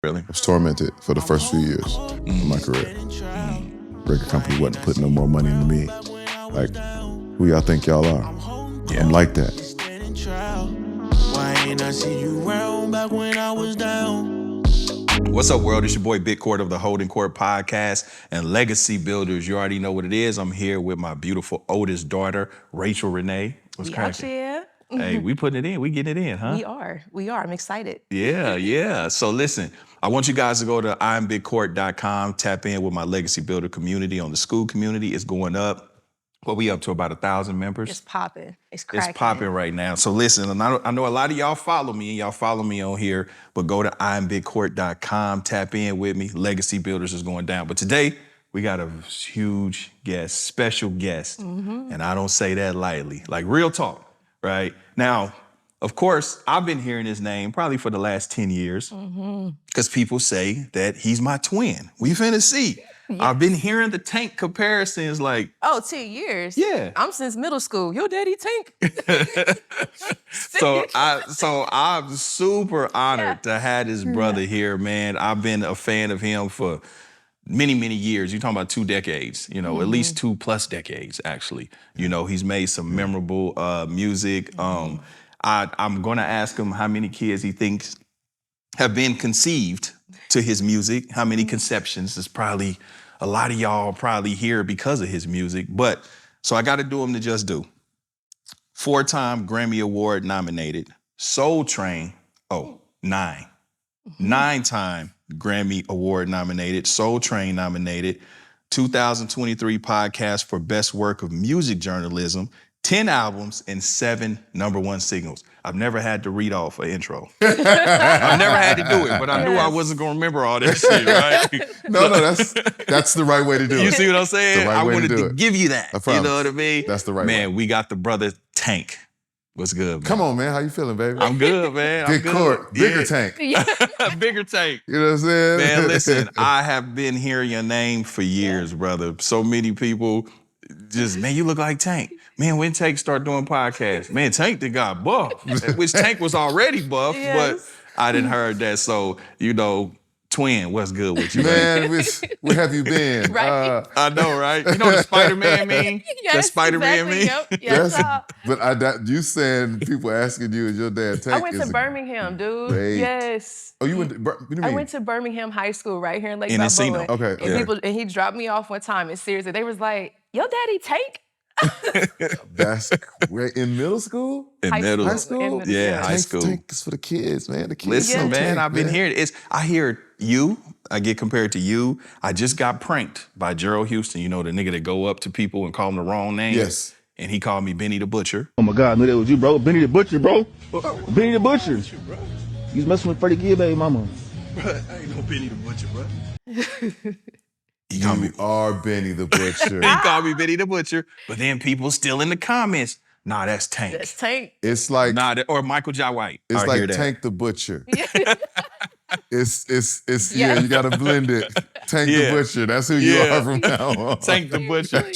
Really? I was tormented for the first few years of my career. Record company wasn't putting no more money into me. Like, who y'all think y'all are? Yeah. I'm like that. Why ain't I see you round back when I was down? What's up, world? It's your boy, Big Court of the Holdin Podcast and Legacy Builders. You already know what it is. I'm here with my beautiful oldest daughter, Rachel Renee. What's cracking? Yeah. Hey, we putting it in. We getting it in, huh? We are. I'm excited. Yeah. So listen, I want you guys to go to I'mBigCourt.com, tap in with my Legacy Builder community on the school community. It's going up. Well, we up to about 1,000 members. It's popping. It's cracking. It's popping right now. So listen, and I know a lot of y'all follow me, and y'all follow me on here, but go to I'mBigCourt.com, tap in with me. Legacy Builders is going down. But today, we got a huge guest, special guest, and I don't say that lightly. Like, real talk, right? Now, of course, I've been hearing his name probably for the last 10 years because people say that he's my twin. We finna see. Yes. I've been hearing the Tank comparisons like... Oh, 10 years? Yeah. I'm since middle school. Your daddy Tank. So I'm super honored to have this brother here, man. I've been a fan of him for many, many years. You're talking about 2 decades, you know, at least 2+ decades, actually. You know, he's made some memorable music. I'm gonna ask him how many kids he thinks have been conceived to his music, how many conceptions. There's probably a lot of y'all probably here because of his music, but so I gotta do him to just do. 4-time Grammy Award nominated, Soul Train, 9-time Grammy Award nominated, Soul Train nominated, 2023 podcast for Best Work of Music Journalism, 10 albums and 7 #1 singles. I've never had to read off an intro. I've never had to do it, but I knew I wasn't gonna remember all that shit, right? No, that's the right way to do it. You see what I'm saying? Right I way wanted to, do to it. give you that. You know what I mean? That's the right way. Man, we got the brother Tank. What's good, man? Come on, man. How you feeling, baby? I'm good, man. Big Court, bigger Tank. Bigger Tank. You know what I'm saying? Man, listen, I have been hearing your name for years, brother. So many people just, man, you look like Tank. Man, when Tank start doing podcasts, man, Tank done got buff, which Tank was already buff, but I didn't heard that. So, you know, twin, what's good with you, man? Where have you been? Right. I know, right? You know what the Spider-Man mean? Yes, that Spider-Man exactly. mean? Yep. Yes, but you saying people asking you, is your dad Tank? I went to Birmingham, dude. Great. Yes. Oh, you went to, what do you mean? I went to Birmingham High School right here in Lake In Balboa. Encino. Okay. And he dropped me off one time, and seriously, they was like, your daddy Tank? That's great. In middle school? In middle High school? Yeah, high school. Tank is for the kids, man. The kids. Listen, man, Tank, I've been hearing it. I hear you. I get compared to you. I just got pranked by Gerald Houston. You know, the nigga that go up to people and call them the wrong name. Yes. And he called me Benny the Butcher. Oh my God, I knew that was you, bro. Benny the Butcher, bro. Benny the Butcher. You was messing with Freddie Gibb, baby mama. Bro, I ain't no Benny the Butcher, bro. He called me. Are Benny the Butcher. He called me Benny the Butcher. But then people still in the comments, nah, that's Tank. That's Tank. It's like Or Michael Jai White. it's I like hear that. Tank the Butcher. It's you gotta blend it. Tank the Butcher. That's who you are from now on. Tank the Butcher.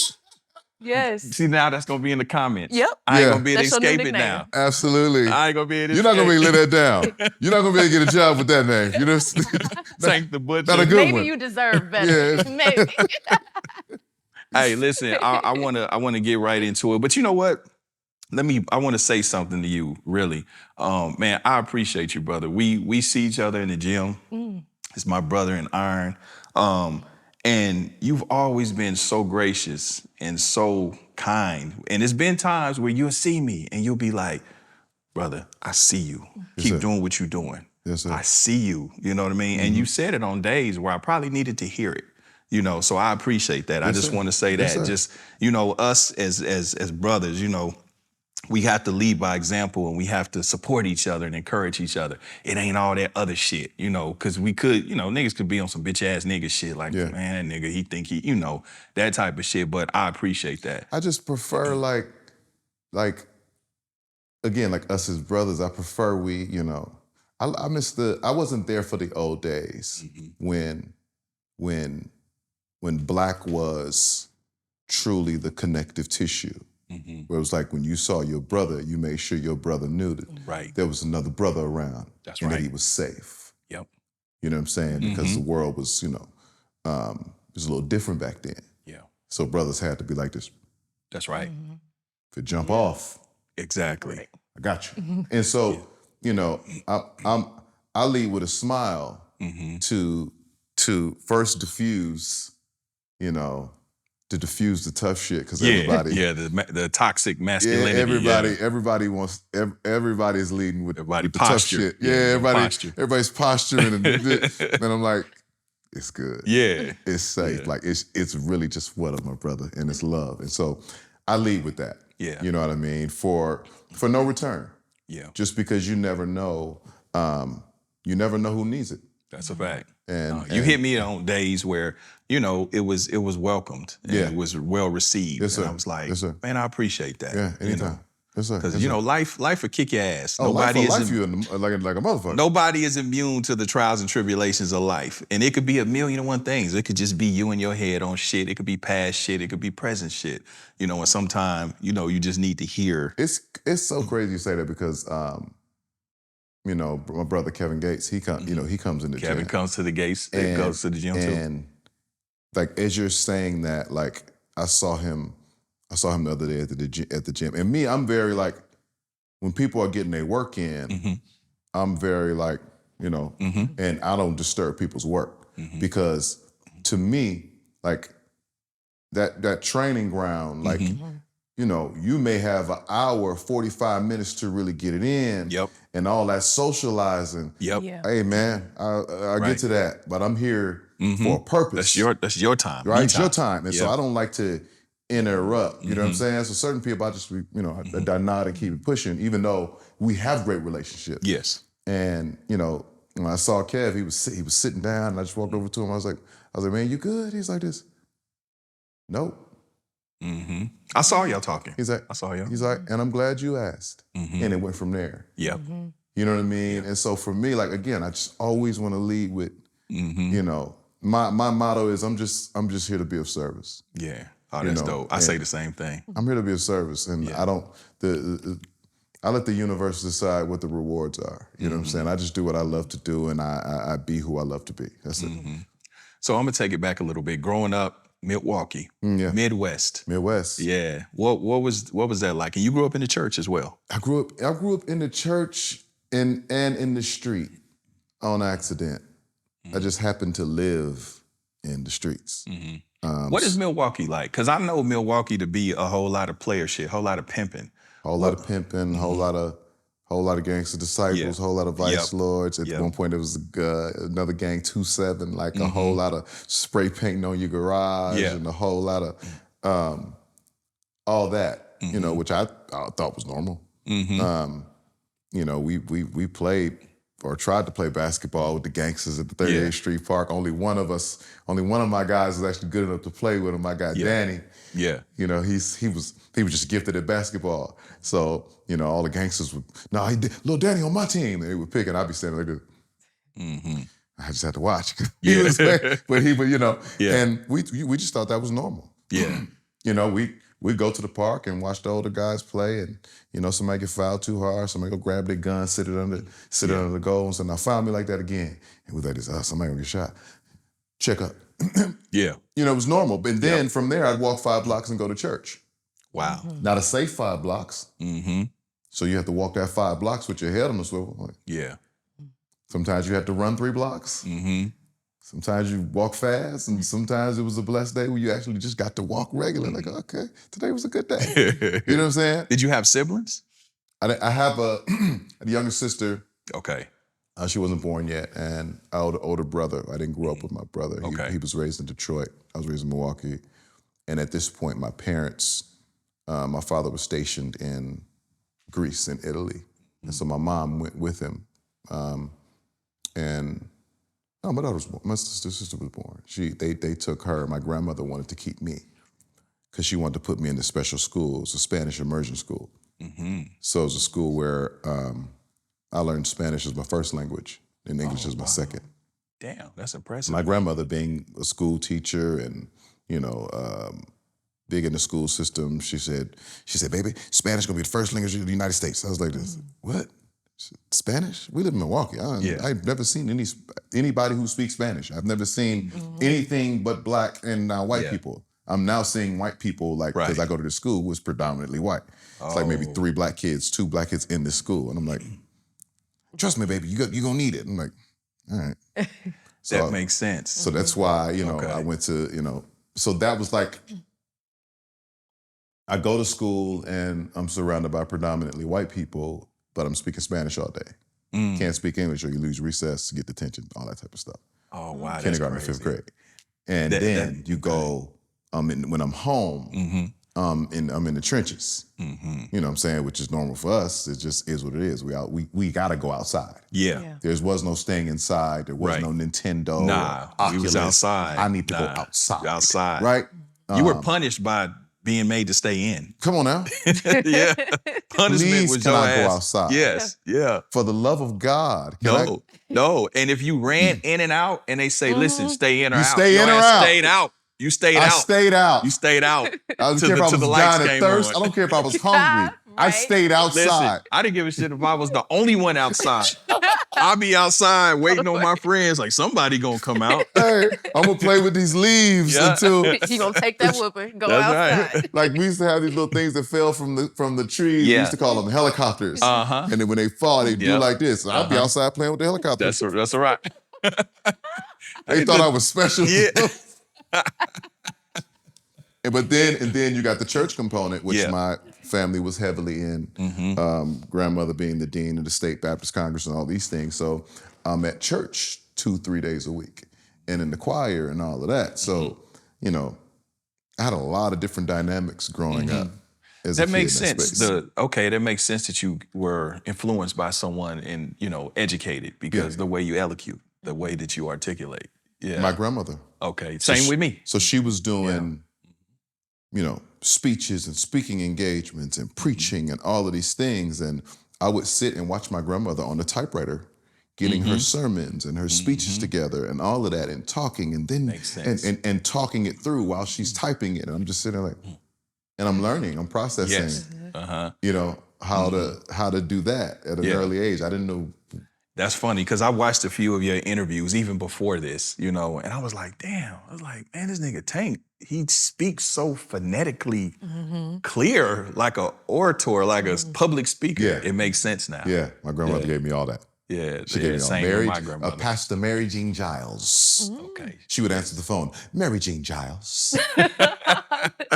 Yes. See, now that's gonna be in the comments. Yep. I ain't gonna be able to That's your new escape it nickname. now. Absolutely. I ain't gonna be able to You're not gonna be able to escape let that down. You're not gonna be able to get a job with that name. You know, Tank the Butcher. not a good Maybe one. you deserve better. Yeah. Maybe. Hey, listen, I wanna get right into it. But you know what? I want to say something to you, really. Man, I appreciate you, brother. We see each other in the gym. It's my brother in iron. And you've always been so gracious and so kind. And there's been times where you'll see me and you'll be like, brother, I see you. Keep doing what you're doing. Yes, sir. I see you. You know what I mean? And you said it on days where I probably needed to hear it. You know, so I appreciate that. I just want to say that. sir. Just, you know, us as brothers, you know, we have to lead by example and we have to support each other and encourage each other. It ain't all that other shit, you know, because we could, you know, niggas could be on some bitch ass nigga shit like, man, that nigga, he think he, you know, that type of shit. But I appreciate that. I just prefer like again, like us as brothers, I prefer we, you know, I miss I wasn't there for the old days when black was truly the connective tissue. Where it was like when you saw your brother, you made sure your brother knew that there was another brother around. That's and right. that he was safe. Yep. You know what I'm saying? Because the world was, it was a little different back then. Yeah. So brothers had to be like this. That's right. If it jump off, Exactly. Right. I got you. And so, I lead with a smile to first diffuse, to diffuse the tough shit because everybody, the toxic masculinity. everybody's leading with Everybody the tough posture. shit. Yeah, posture. Everybody's posturing, and then I'm like, it's good. Yeah. It's safe. Yeah. Like it's really just what up, my brother, and it's love. And so I lead with that. Yeah. You know what I mean? For no return. Yeah. Just because you never know who needs it. That's a fact. And you hit me on days where, it was welcomed and Yeah. it was well received. Yes, sir. And I was like, Yes, sir. man, I appreciate that. Yeah, anytime. Yes, sir. Because, Yes, sir. life will kick your ass. life you like a motherfucker. Nobody is immune to the trials and tribulations of life. And it could be a million and one things. It could just be you in your head on shit. It could be past shit. It could be present shit. And sometimes, you just need to hear. It's so crazy you say that because, my brother Kevin Gates, he comes in the gym. Kevin comes to the gates, goes to the gym too. And like as you're saying that, like I saw him the other day at the gym. And me, I'm very like, when people are getting their work in, I'm very like, and I don't disturb people's work because to me, like that training ground, like, you may have an hour, 45 minutes to really get it in. Yep. And all that socializing. Yep. Yeah. Hey man, I get to that, but I'm here for a purpose. That's your time. Right, Me it's your time. And so Yep. I don't like to interrupt, you know what I'm saying? So certain people, I just, I nod and keep it pushing, even though we have great relationships. Yes. And, when I saw Kev, he was sitting down and I just walked over to him. I was like, man, you good? He's like this. Nope. I saw y'all talking. He's like, I saw y'all. He's like, and I'm glad you asked. And it went from there. Yep. You know what I mean? And so for me, like, again, I just always want to lead with, my motto is I'm just here to be of service. Yeah. Oh, that's dope. I say the same thing. I'm here to be of service. And I don't, I let the universe decide what the rewards are. You know what I'm saying? I just do what I love to do and I be who I love to be. That's it. So I'm gonna take it back a little bit. Growing up, Milwaukee, Midwest. Yeah. What was that like? And you grew up in the church as well. I grew up in the church and in the street on accident. I just happened to live in the streets. What is Milwaukee like? Because I know Milwaukee to be a whole lot of player shit, whole lot of pimping. Whole lot of pimping, whole lot of gangster disciples, whole lot of vice lords. At one point, there was another gang, 2-7, like a whole lot of spray painting on your garage and a whole lot of all that, which I thought was normal. We played or tried to play basketball with the gangsters at the 38th Street Park. Only one of my guys was actually good enough to play with him. My guy Danny. Yeah. He was just gifted at basketball. So, all the gangsters would, little Danny on my team. And they would pick and I'd be standing like this. I just had to watch. And we just thought that was normal. Yeah. We'd go to the park and watch the older guys play and, somebody get fouled too hard, somebody go grab their gun, sit it under the goal and say, now foul me like that again. And we'd like this, somebody gonna get shot. Check up. It was normal. But then from there, I'd walk 5 blocks and go to church. Wow. Not a safe 5 blocks. So you have to walk that 5 blocks with your head on the swivel. Sometimes you have to run 3 blocks. Sometimes you walk fast, and sometimes it was a blessed day where you actually just got to walk regular. Like, okay, today was a good day. You know what I'm saying? Did you have siblings? I have a younger sister. Okay. She wasn't born yet, and I had an older brother. I didn't grow up with my brother. Okay. He was raised in Detroit. I was raised in Milwaukee. And at this point, my parents, my father was stationed in Greece and Italy. And so my mom went with him. My daughter was born. My sister was born. They took her. My grandmother wanted to keep me because she wanted to put me in the special school. It was a Spanish immersion school. So it was a school where I learned Spanish as my first language and English as my second. Damn, that's impressive. My grandmother being a school teacher and, big in the school system, she said, baby, Spanish gonna be the first language of the United States. I was like this, what? Spanish? We live in Milwaukee. I've never seen anybody who speaks Spanish. I've never seen anything but black and white people. I'm now seeing white people, like, because I go to the school, was predominantly white. It's like maybe 2 black kids in this school. And I'm like, trust me, baby, you're going to need it. I'm like, all right. So, that makes sense. So that's why, I went to, so that was like, I go to school and I'm surrounded by predominantly white people, but I'm speaking Spanish all day. Can't speak English or you lose recess, get detention, all that type of stuff. Oh, wow. Kindergarten to 5th grade. And then you go, when I'm home, I'm in the trenches. You know what I'm saying? Which is normal for us. It just is what it is. We gotta go outside. Yeah. There was no staying inside. There was no Nintendo. Nah, we was outside. I need to go outside. Outside. Right? You were punished by being made to stay in. Come on now. Yeah. Punishment Please, was can your I ass. go outside? Yes. Yeah. For the love of God. No. And if you ran in and out and they say, listen, stay in or You out. stay in your or ass out. Stayed out. You stayed I out. stayed out. You stayed out. I don't care if I was dying of thirst. on. I don't care if I was hungry. I stayed outside. Listen, I didn't give a shit if I was the only one outside. I'll be outside waiting on my friends, like somebody gonna come out. Hey, I'm gonna play with these leaves until You gonna take that whooping, go That's outside. right. like we used to have these little things that fell from the trees. We used to call them helicopters. And then when they fall, they do like this. So I'd be outside playing with the helicopters. That's all right. They thought I was special. Yeah. But then you got the church component, which my family was heavily in. Grandmother being the dean of the State Baptist Congress and all these things. So I'm at church 2-3 days a week and in the choir and all of that. So, I had a lot of different dynamics growing up. That makes sense. Space. That makes sense that you were influenced by someone and, educated because the way you elocute, the way that you articulate. Yeah. My grandmother. Okay. Same with me. So she was doing, speeches and speaking engagements and preaching and all of these things. And I would sit and watch my grandmother on the typewriter getting her sermons and her speeches together and all of that and talking and then and talking it through while she's typing it. And I'm just sitting there like, and I'm learning, I'm processing, how to do that at an early age. I didn't know. That's funny because I watched a few of your interviews even before this, and I was like, damn, man, this nigga Tank, he speaks so phonetically clear, like a orator, like a public speaker. Yeah. It makes sense now. Yeah, my grandmother gave me all that. Yeah, She gave me all same with my grandmother. Pastor Mary Jean Giles. Okay. She would answer the phone, Mary Jean Giles.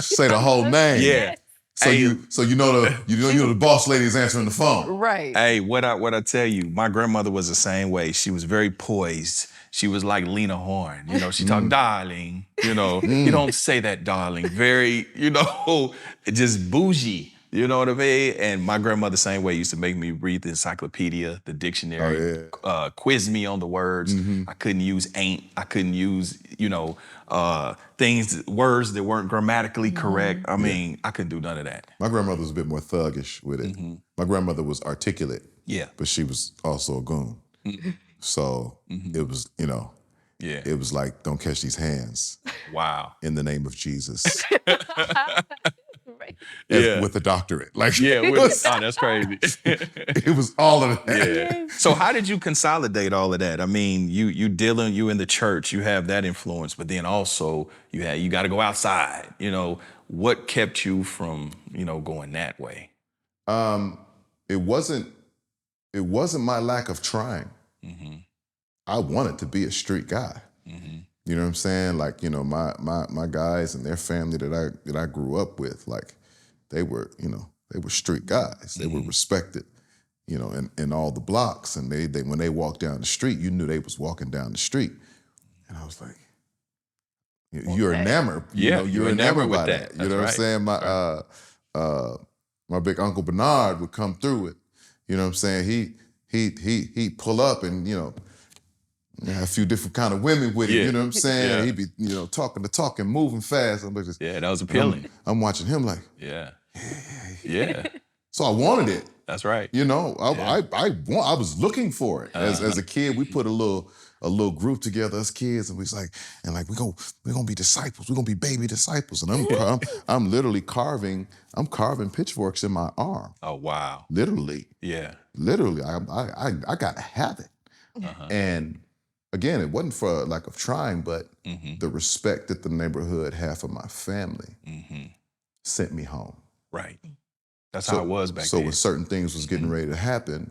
Say the whole name. Yeah. So you know the boss lady is answering the phone. Right. Hey, what I tell you, my grandmother was the same way. She was very poised. She was like Lena Horne. She talked, darling. You don't say that, darling. Very, just bougie. You know what I mean? And my grandmother, same way, used to make me read the encyclopedia, the dictionary, quiz me on the words. I couldn't use ain't. I couldn't use, words that weren't grammatically correct. I mean, I couldn't do none of that. My grandmother was a bit more thuggish with it. My grandmother was articulate. Yeah. But she was also a goon. So it was, it was like, don't catch these hands. Wow. In the name of Jesus. Right. With a doctorate. That's crazy. It was all of that. Yeah. So how did you consolidate all of that? I mean, you in the church, you have that influence, but then also you got to go outside. What kept you from, going that way? It wasn't my lack of trying. I wanted to be a street guy. You know what I'm saying? Like, my guys and their family that I grew up with, like, they were street guys. They were respected, in all the blocks. And they when they walked down the street, you knew they was walking down the street. And I was like, you're enamored. You're enamored by that. You know what I'm saying? My big Uncle Bernard would come through it. You know what I'm saying? He'd pull up and, a few different kind of women with him, you know what I'm saying? Yeah. He'd be, talking the talk and moving fast. I'm like, that was appealing. I'm watching him like, Yeah. So I wanted it. That's right. I was looking for it. As a kid, we put a little, a little group together as kids, and we was like, and like we're gonna be disciples. We're gonna be baby disciples. And I'm literally carving pitchforks in my arm. Oh wow. Literally. Yeah. Literally. I gotta have it. And again, it wasn't for lack of trying, but the respect that the neighborhood had for my family sent me home. Right. That's how it was back then. So when certain things was getting ready to happen,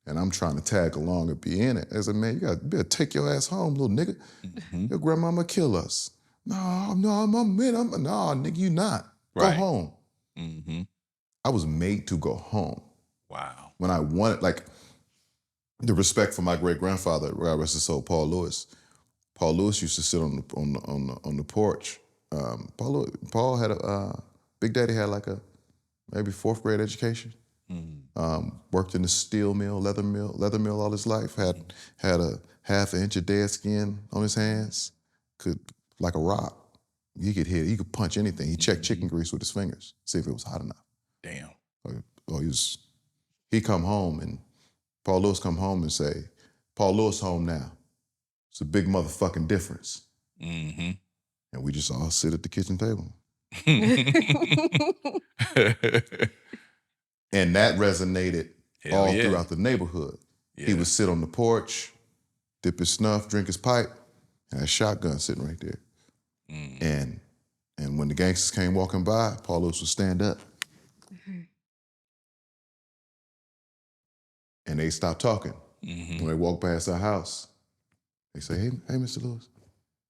and I'm trying to tag along and be in it, as a man, you better take your ass home, little nigga. Your grandmama kill us. No, I'm nigga, you not. Go home. I was made to go home. Wow. When I wanted, like, the respect for my great grandfather, God rest his soul, Paul Lewis. Paul Lewis used to sit on the porch. Paul had Big Daddy had like a maybe 4th grade education. Worked in the steel mill, leather mill all his life. Had a half an inch of dead skin on his hands. Could, like a rock. He could hit, he could punch anything. He checked chicken grease with his fingers, see if it was hot enough. Damn. He come home and Paul Lewis come home and say, Paul Lewis home now. It's a big motherfucking difference. And we just all sit at the kitchen table. And that resonated all throughout the neighborhood. He would sit on the porch, dip his snuff, drink his pipe, and a shotgun sitting right there. And when the gangsters came walking by, Paul Lewis would stand up. And they stopped talking. When they walk past our house, they say, hey, Mr. Lewis.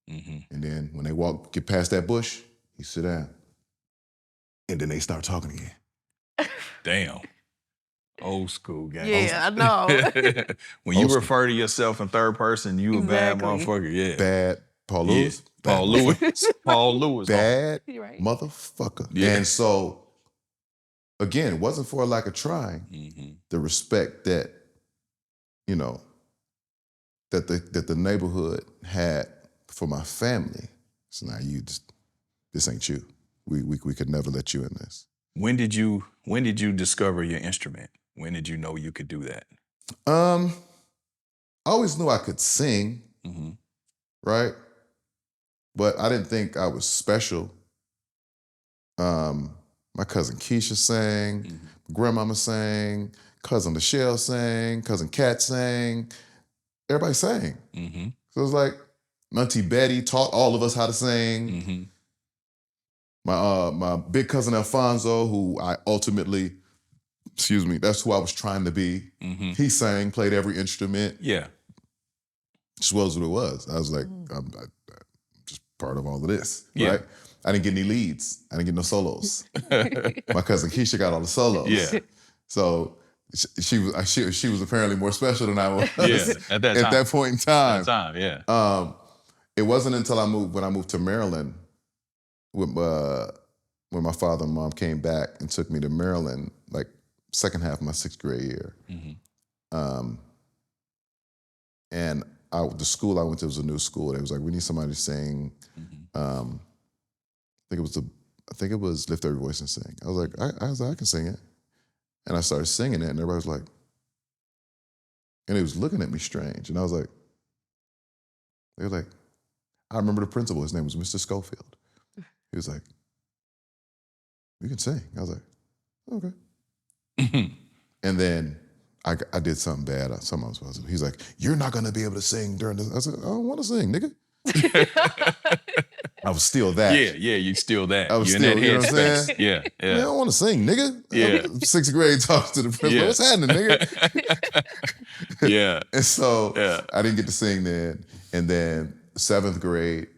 And then when they get past that bush, he sit down. And then they start talking again. Damn. Old school gang. Yeah, I know. When you refer to yourself in third person, you a bad motherfucker. Yeah. Bad Paul Lewis. Paul Lewis. Paul Lewis. Bad right. motherfucker. Yeah. And so, again, it wasn't for a lack of trying. The respect that, you know, that the neighborhood had for my family. So now this ain't you. We could never let you in this. When did you discover your instrument? When did you know you could do that? I always knew I could sing, right? But I didn't think I was special. My cousin Keisha sang, grandmama sang, cousin Michelle sang, cousin Kat sang. Everybody sang. So it was like, Auntie Betty taught all of us how to sing. My big cousin Alfonso, who I ultimately, that's who I was trying to be. He sang, played every instrument. Yeah. Just was what it was. I was like, I'm just part of all of this, right? I didn't get any leads. I didn't get no solos. My cousin Keisha got all the solos. Yeah. So she was apparently more special than I was. Yeah, at that time. At that point in time. At that time, yeah. It wasn't until when I moved to Maryland, when my father and mom came back and took me to Maryland, like second half of my 6th grade year. And the school I went to was a new school. They was like, we need somebody to sing. I think it was Lift Every Voice and Sing. I was like, I can sing it. And I started singing it, and everybody was like, and they was looking at me strange. And I was like, they were like, I remember the principal, his name was Mr. Schofield. He was like, you can sing. I was like, okay. And then I did something bad. Something I was supposed to do. He's like, you're not gonna be able to sing during this. I said, I don't want to sing, nigga. I was still that. Yeah, you still that. I was You're still, in that you know what I'm headspace. saying? Yeah. I don't want to sing, nigga. Yeah. 6th grade talks to the principal. Yeah. What's happening, nigga? Yeah. And so I didn't get to sing then. And then 7th grade,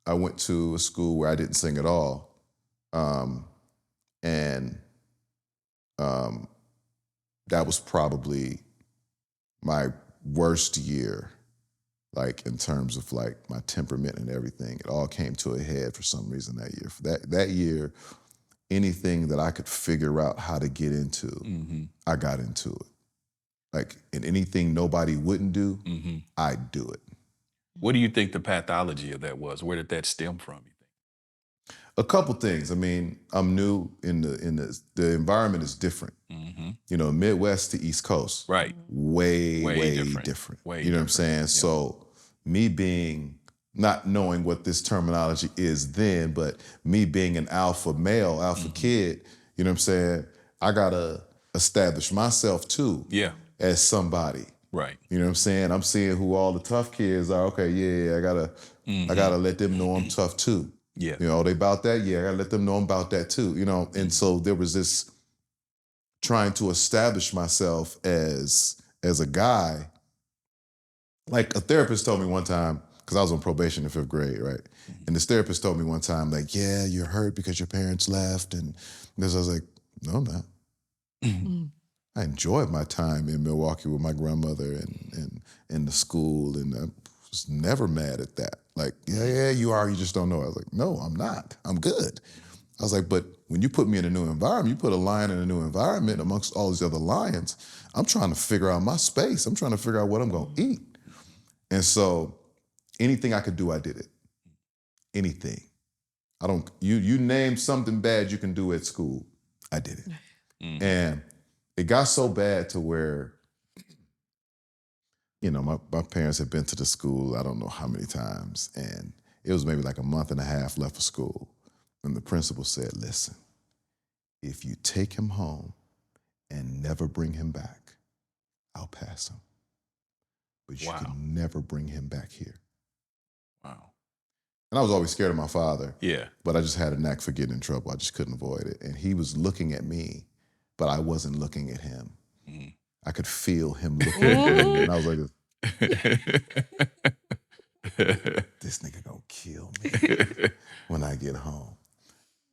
I went to a school where I didn't sing at all. That was probably my worst year, like in terms of like my temperament and everything. It all came to a head for some reason that year. For that year, anything that I could figure out how to get into, I got into it. Like, and anything nobody wouldn't do, I'd do it. What do you think the pathology of that was? Where did that stem from, you think? A couple things. I mean, I'm new in the environment is different. You know, Midwest to East Coast. Right. Way different. Way you know what I'm saying? Yeah. So me being, not knowing what this terminology is then, but me being an alpha male, alpha kid, you know what I'm saying? I gotta establish myself too as somebody. Right. You know what I'm saying? I'm seeing who all the tough kids are. Okay, I gotta let them know I'm tough too. Yeah. You know, they about that? Yeah, I gotta let them know I'm about that too. You know, and so there was this trying to establish myself as a guy. Like a therapist told me one time, because I was on probation in 5th grade, right? And this therapist told me one time, like, yeah, you're hurt because your parents left. And this, I was like, no, I'm not. I enjoyed my time in Milwaukee with my grandmother and in the school, and I was never mad at that. Like, yeah, you are, you just don't know. I was like, no, I'm not. I'm good. I was like, but when you put me in a new environment, you put a lion in a new environment amongst all these other lions, I'm trying to figure out my space. I'm trying to figure out what I'm gonna eat. And so anything I could do, I did it. Anything. You name something bad you can do at school, I did it. And it got so bad to where, you know, my parents had been to the school, I don't know how many times, and it was maybe like a month and a half left of school. And the principal said, listen, if you take him home and never bring him back, I'll pass him. But you can never bring him back here. Wow. And I was always scared of my father. Yeah. But I just had a knack for getting in trouble. I just couldn't avoid it. And he was looking at me, but I wasn't looking at him. I could feel him looking at me. And I was like, this nigga gonna kill me when I get home.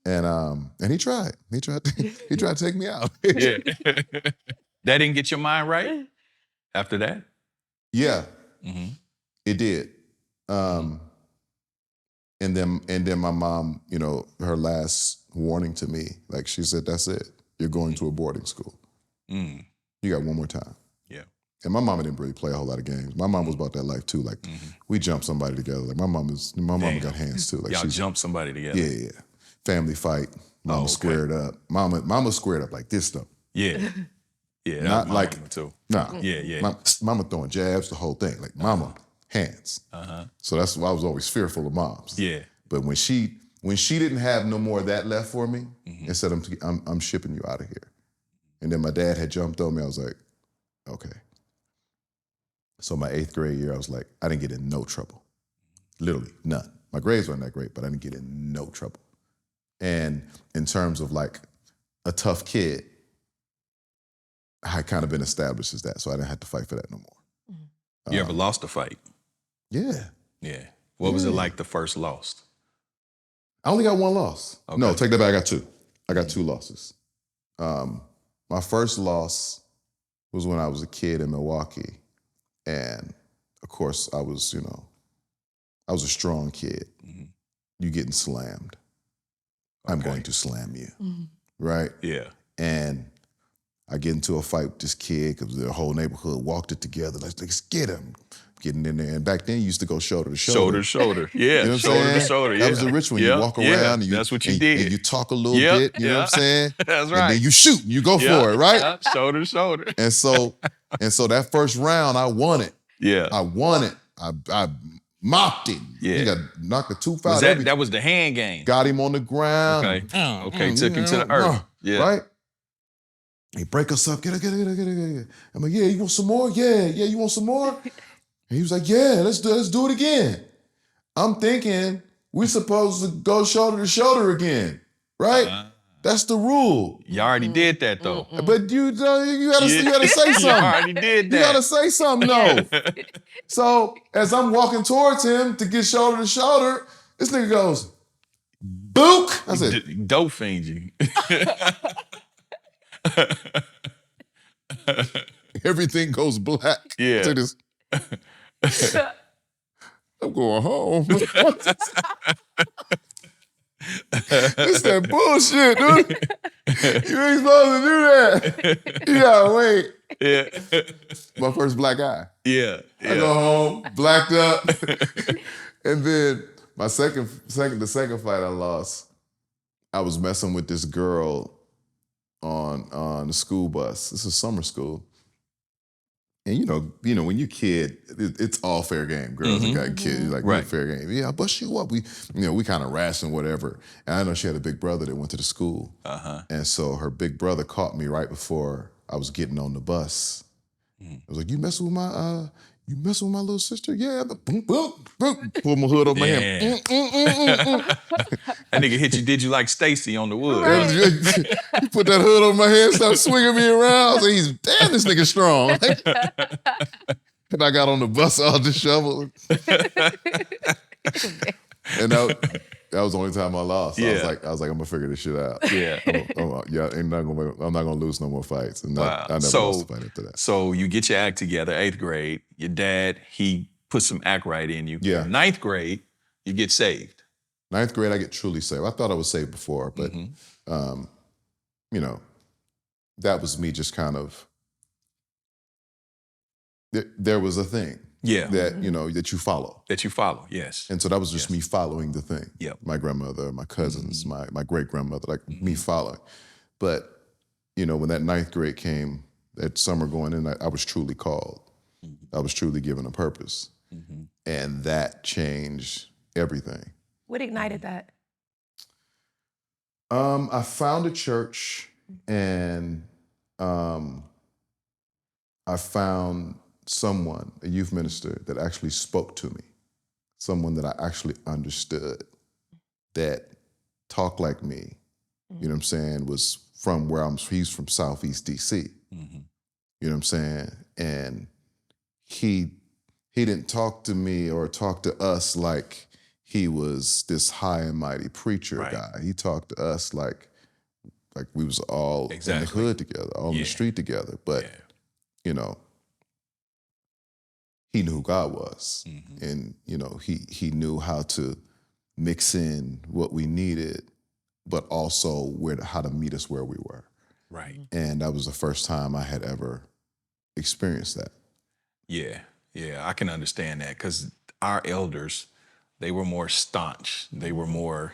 And he tried. He tried to take me out. Yeah. That didn't get your mind right after that? Yeah. It did. And then my mom, you know, her last warning to me, like she said, that's it. You're going to a boarding school. You got one more time. Yeah. And my mama didn't really play a whole lot of games. My mom was about that life too. Like we jumped somebody together. Like my mama got hands too. Like y'all jumped somebody together. Yeah. Family fight. Mama squared up. Mama squared up like this stuff. Yeah. Yeah. Not like mama too. Nah. Yeah. Mama throwing jabs, the whole thing. Like mama, hands. So that's why I was always fearful of moms. Yeah. But when she didn't have no more of that left for me, and said, I'm shipping you out of here. And then my dad had jumped on me. I was like, okay. So my 8th grade year, I was like, I didn't get in no trouble. Literally none. My grades weren't that great, but I didn't get in no trouble. And in terms of like a tough kid, I had kind of been established as that, so I didn't have to fight for that no more. You ever lost a fight? Yeah. Yeah. What was it like the first loss? I only got one loss. Okay. No, take that back. I got two. I got 2 losses. My first loss was when I was a kid in Milwaukee. And of course, I was a strong kid. You getting slammed. I'm going to slam you. Right? Yeah. And I get into a fight with this kid because the whole neighborhood walked it together. Let's get him. Getting in there. And back then, you used to go shoulder to shoulder. Shoulder to shoulder. Yeah, You know what I'm shoulder saying? to shoulder. That was the ritual. You walk around and that's what you did. And you talk a little bit, you know what I'm saying? That's right. And then you shoot and you go for it, right? Yeah. Shoulder to shoulder. And so that first round, I won it. Yeah. I won it. I mopped him. Yeah. He got knocked the tooth out. That was the hand game. Got him on the ground. Okay. Took him to the earth. Yeah. Right? He break us up. Get it. I'm like, yeah, you want some more? Yeah, you want some more? And he was like, yeah, let's do it again. I'm thinking we're supposed to go shoulder to shoulder again, right? That's the rule. You already did that though. But you gotta say something. You already did that. You gotta say something, no. So as I'm walking towards him to get shoulder to shoulder, this nigga goes, book. I said, dope fiend you. Everything goes black. Yeah. To this. I'm going home. It's that bullshit, dude. You ain't supposed to do that. You gotta wait. Yeah. My first black eye. Yeah. I go home, blacked up. And then the second fight I lost, I was messing with this girl on the school bus. This is summer school. And you know, when you kid, it's all fair game. Girls and guys, kids, like Right. fair game. Yeah, I bust you up. We kind of wrestled, whatever. And I know she had a big brother that went to the school, and so her big brother caught me right before I was getting on the bus. I was like, "You messing with my little sister?" Yeah, boom, boom, boom. Pull my hood over my hand. That nigga hit you. Did you like Stacy on the wood? He put that hood on my head, started swinging me around. I was like, he's damn, this nigga strong. And I got on the bus all disheveled. And that was the only time I lost. Yeah. I was like, I'm gonna figure this shit out. Yeah. I'm not gonna lose no more fights. And I never lost a fight after that. So you get your act together, 8th grade. Your dad, he put some act right in you. Yeah. 9th grade, you get saved. 9th grade, I get truly saved. I thought I was saved before, but that was me just kind of. There was a thing. Yeah. That that you follow. That you follow, yes. And so that was just me following the thing. Yep. My grandmother, my cousins, my great grandmother, like me following. But when that 9th grade came, that summer going in, I was truly called. I was truly given a purpose, and that changed everything. What ignited that? I found a church, and I found someone, a youth minister, that actually spoke to me, someone that I actually understood, that talked like me, you know what I'm saying, was from where he's from Southeast DC, you know what I'm saying, and he didn't talk to me or talk to us like he was this high and mighty preacher guy. He talked to us like we was all in the hood together, all in the street together, but he knew who God was, and he knew how to mix in what we needed, but also how to meet us where we were. Right. And that was the first time I had ever experienced that. Yeah, I can understand that, because our elders, they were more staunch. They were more,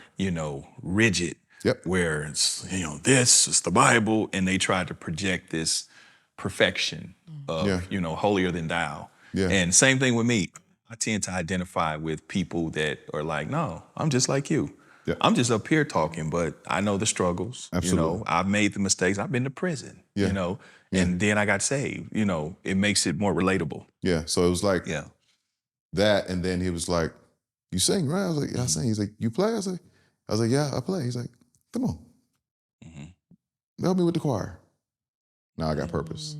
rigid. Yep. Where it's, this is the Bible, and they tried to project this perfection of, holier than thou. Yeah. And same thing with me. I tend to identify with people that are like, no, I'm just like you. Yeah. I'm just up here talking, but I know the struggles. Absolutely. I've made the mistakes. I've been to prison, and then I got saved. It makes it more relatable. Yeah. So it was like that, and then he was like, "You sing, right?" I was like, "Yeah, I sing." He's like, "You play?" I was like, "Yeah, I play." He's like, "Come on, help me with the choir." Now I got purpose.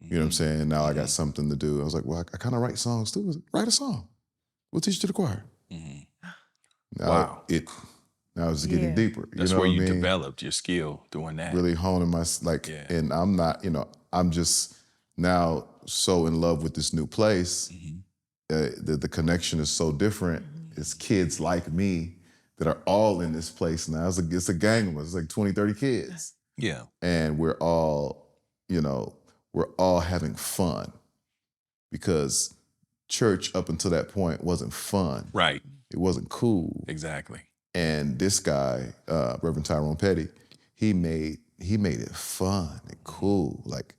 You know what I'm saying? Now I got something to do. I was like, well, I kind of write songs too. I was like, write a song. We'll teach you to the choir. Now now it's getting deeper. That's where you developed your skill doing that. Really honing my, and I'm not, I'm just now so in love with this new place. The connection is so different. It's kids like me that are all in this place now. It's a gang of us. It's like 20, 30 kids. Yeah. And we're all having fun, because church up until that point wasn't fun. Right. It wasn't cool. Exactly. And this guy, Reverend Tyrone Petty, he made it fun and cool. Like,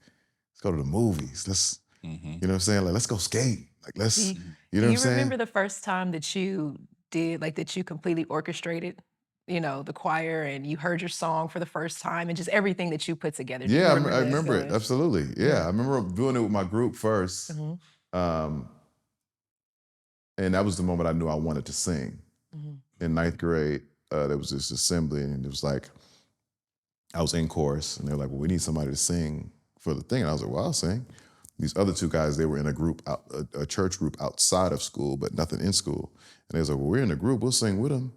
let's go to the movies. Let's, you know what I'm saying? Like, let's go skate. Like, let's, you know what I'm saying? Do you remember the first time that you did, that you completely orchestrated, the choir, and you heard your song for the first time, and just everything that you put together? Do you Yeah, remember I that remember it. feeling? Absolutely. Yeah, I remember doing it with my group first. And that was the moment I knew I wanted to sing. In 9th grade, there was this assembly, and it was like, I was in chorus, and they were like, well, we need somebody to sing for the thing. And I was like, well, I'll sing. These other two guys, they were in a group, a church group outside of school, but nothing in school. And they was like, well, we're in a group, we'll sing with them.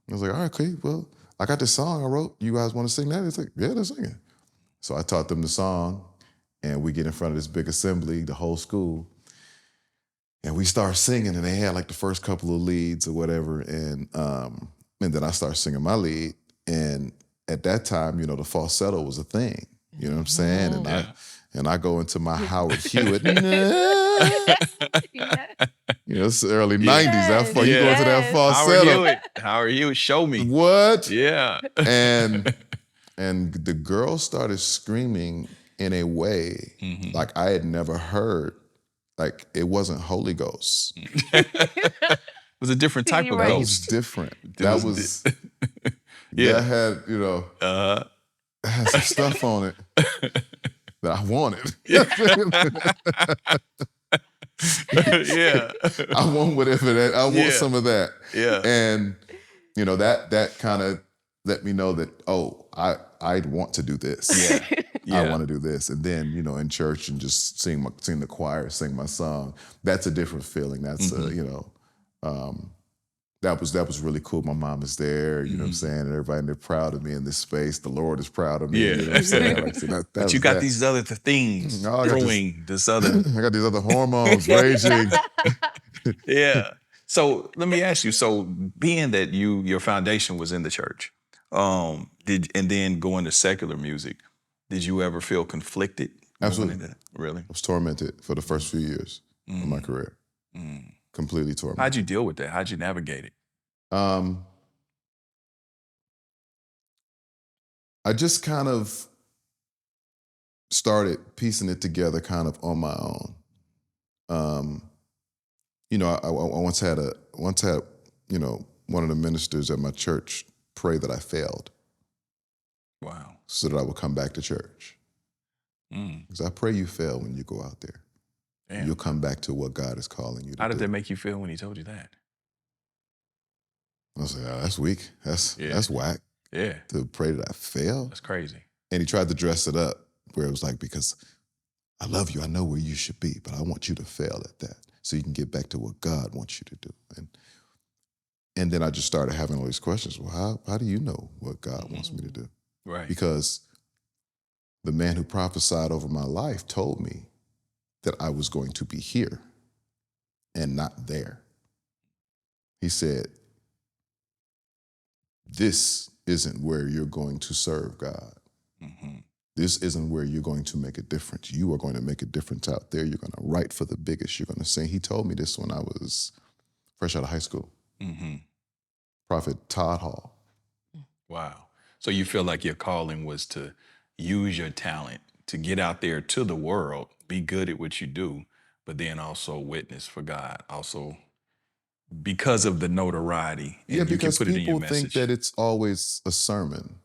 I was like, all right, okay, well, I got this song I wrote. You guys want to sing that? It's like, yeah, let's sing it. So I taught them the song, and we get in front of this big assembly, the whole school, and we start singing, and they had like the first couple of leads or whatever, and then I start singing my lead, and at that time, the falsetto was a thing. You know what I'm saying? And I go into my Howard Hewitt. It's the early 90s. That's before you go into that falsetto. Howard Hewitt, show me. What? Yeah. And the girl started screaming in a way like I had never heard. Like it wasn't Holy Ghost. It was a different type of Right. That was ghost. different. That was Yeah. that had, it had some stuff on it that I wanted. Yeah. I want whatever that. I want Yeah. some of that. Yeah. And that kind of let me know that I want to do this. Yeah. Yeah. I want to do this. And then in church and just sing the choir, sing my song. That's a different feeling. That's that was really cool. My mom is there. You know what I'm saying? And everybody, they're proud of me in this space. The Lord is proud of me. Yeah. You know what I'm saying? Like, so But you got these other things No, I got brewing this other. I got these other hormones raging. Yeah. So let me ask you. So being that your foundation was in the church, and then going to secular music, did you ever feel conflicted? Absolutely. Going into that? Really? I was tormented for the first few years of my career. Completely tormented. How'd you deal with that? How'd you navigate it? I just kind of started piecing it together kind of on my own. I once had one of the ministers at my church pray that I failed Wow. so that I would come back to church. Because I pray you fail when you go out there. Damn. You'll come back to what God is calling you to do. How did that make you feel when he told you that? I was like, that's weak. That's whack. Yeah. To pray that I fail. That's crazy. And he tried to dress it up where it was like, because I love you, I know where you should be, but I want you to fail at that so you can get back to what God wants you to do. And then I just started having all these questions. Well, how do you know what God wants me to do? Right. Because the man who prophesied over my life told me that I was going to be here and not there. He said, this isn't where you're going to serve God. This isn't where you're going to make a difference. You are going to make a difference out there. You're going to write for the biggest. You're going to sing. He told me this when I was fresh out of high school. Prophet Todd Hall. Wow. So you feel like your calling was to use your talent to get out there to the world, be good at what you do, but then also witness for God. Also, because of the notoriety, and you because can put it in your people think message. that it's always a sermon.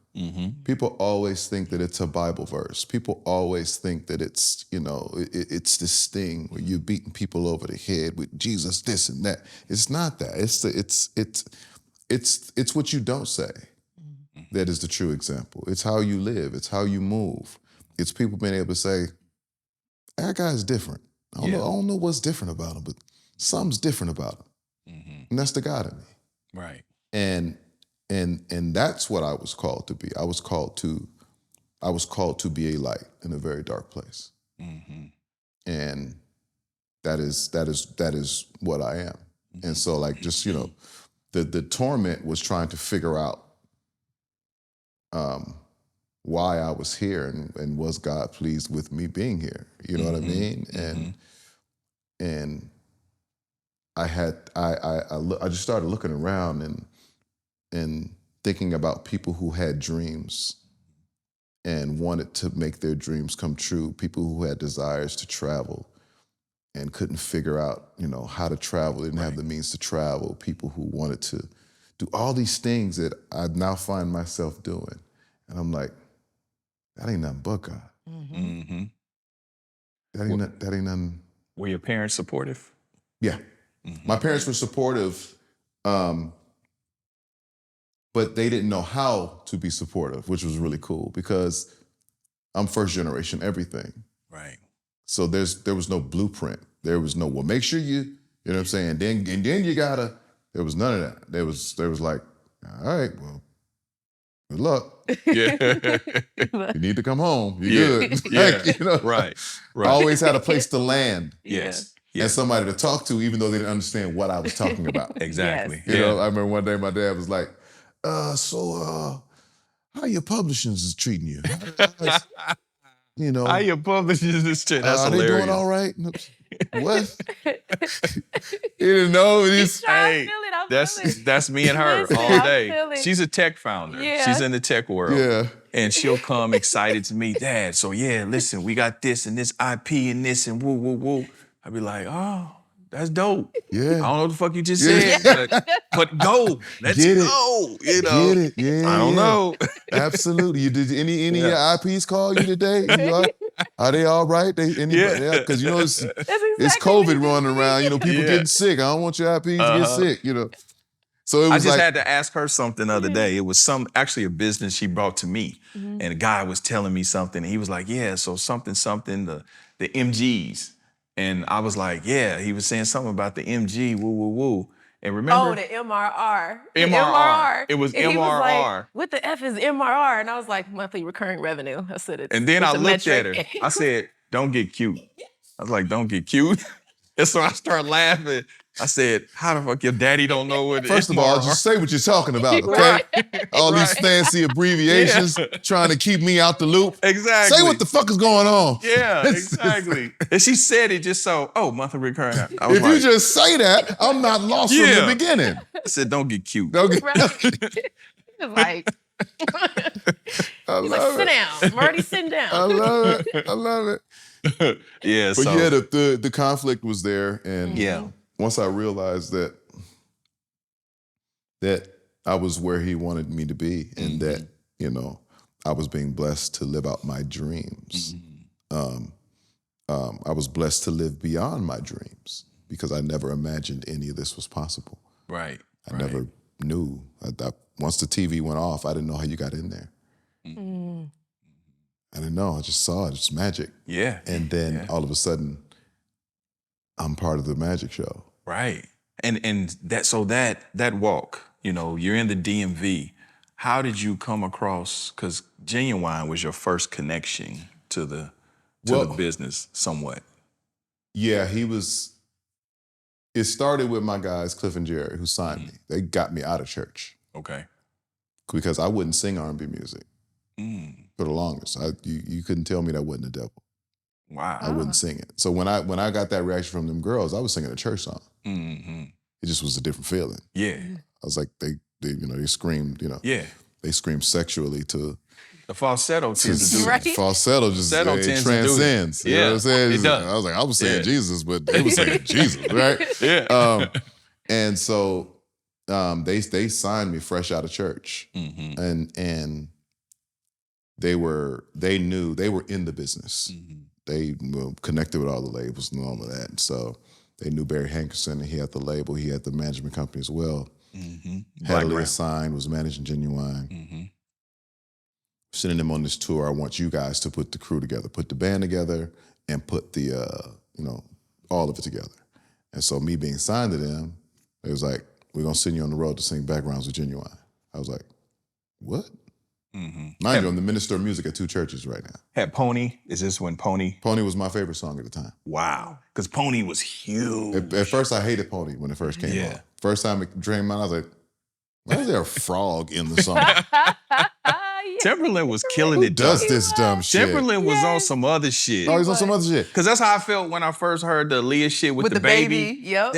People always think that it's a Bible verse. People always think that it's, it's this thing where you're beating people over the head with Jesus, this and that. It's not that. It's what you don't say that is the true example. It's how you live. It's how you move. It's people being able to say, that guy's different. I don't know what's different about him, but something's different about him. And that's the God in me. Right. And that's what I was called to be. I was called to be a light in a very dark place. And that is what I am. And so like just, the torment was trying to figure out why I was here and was God pleased with me being here. You know what I mean? And I just started looking around and thinking about people who had dreams and wanted to make their dreams come true, people who had desires to travel and couldn't figure out, how to travel, didn't have the means to travel, people who wanted to do all these things that I now find myself doing. And I'm like, that ain't nothing but God. That ain't nothing. Were your parents supportive? Yeah. My parents were supportive, but they didn't know how to be supportive, which was really cool because I'm first generation everything. Right. So there was no blueprint. There was no, well, make sure you know what I'm saying? Then you gotta, there was none of that. There was like, all right, well, good luck. Yeah. You need to come home. You're good. Yeah. Right. I always had a place to land. Yes. And somebody to talk to, even though they didn't understand what I was talking about. Exactly. You know, I remember one day my dad was like, so how your publishings is treating you? How your publishers is treating? That's are hilarious. they doing all right? What? He didn't know. That's me and her all day. She's a tech founder. Yeah. She's in the tech world. Yeah. And she'll come excited to me, Dad, so yeah, listen, we got this and this IP and this and woo, woo, woo. I'd be like, oh, that's dope. Yeah. I don't know what the fuck you just said, but go. Let's go. You know. Get it. Yeah. I don't know. Absolutely. You did any of your IPs call you today? Are they all right? Because you know it's COVID running around. You know, people getting sick. I don't want your IPs to get sick. You know. So it was I just had to ask her something the other day. It was actually a business she brought to me, and a guy was telling me something. And he was like, "Yeah, so something, the MGs." And I was like, "Yeah." He was saying something about the MG, woo, woo, woo. And remember? Oh, the MRR. MRR. It was and MRR. He was like, what the F is MRR? And I was like, monthly recurring revenue. I said it. And then I looked at her. I said, don't get cute. I was like, don't get cute. And so I started laughing. I said, how the fuck your daddy don't know what First of all, just say what you're talking about, okay? All these fancy abbreviations trying to keep me out the loop. Exactly. Say what the fuck is going on. Yeah, exactly. And she said it just so, monthly recurring. I was if you just say that, I'm not lost from the beginning. I said, don't get cute. Don't get like, sit down. I'm already sitting down. I love it. Yeah, but yeah, the conflict was there, and yeah. Once I realized that I was where he wanted me to be, and that I was being blessed to live out my dreams. I was blessed to live beyond my dreams because I never imagined any of this was possible. Right. I never knew. Once the TV went off, I didn't know how you got in there. I didn't know. I just saw it. It's magic. Yeah. And then all of a sudden, I'm part of the magic show. Right. And that walk, you're in the DMV. How did you come across, because Ginuwine was your first connection to the business somewhat. Yeah, it started with my guys, Cliff and Jerry, who signed me. They got me out of church. Okay. Because I wouldn't sing R&B music for the longest. You couldn't tell me that wasn't the devil. Wow. I wouldn't sing it. So when I got that reaction from them girls, I was singing a church song. It just was a different feeling. Yeah. I was like, they screamed, Yeah. They screamed sexually to... The falsetto tends to do right? Falsetto just transcends. Yeah, you know what I'm saying? it does. I was like, I was saying Jesus, but they were saying Jesus, right? Yeah. And so they signed me fresh out of church, and they knew they were in the business. They were connected with all the labels and all of that, and so they knew Barry Hankerson, and he had the label, he had the management company as well. Had Aaliyah signed, was managing Ginuwine. Sending them on this tour. I want you guys to put the crew together, put the band together, and put the all of it together. And so me being signed to them, it was like, we're gonna send you on the road to sing backgrounds with Ginuwine. I was like, what? Mind you, I'm the minister of music at 2 churches right now. Had Pony. Is this when Pony? Pony was my favorite song at the time. Wow. Because Pony was huge. At first, I hated Pony when it first came out. First time it came out, I was like, why is there a frog in the song? Timberland was killing it. Who does this dumb shit? Timberland was on some other shit. Oh, he's on some other shit. Because that's how I felt when I first heard the Aaliyah shit with the baby. Yep.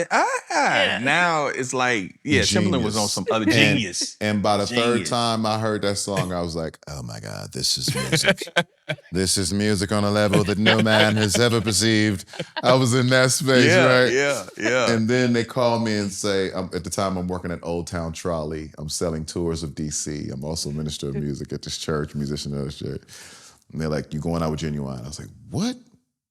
Now it's like, Timberland was on some other genius. And by the third time I heard that song, I was like, oh my God, this is music. This is music on a level that no man has ever perceived. I was in that space, right? Yeah. And then they call me and say, at the time I'm working at Old Town Trolley. I'm selling tours of DC. I'm also a minister of music at this church, musician of this church. And they're like, you going out with Ginuwine? I was like, what?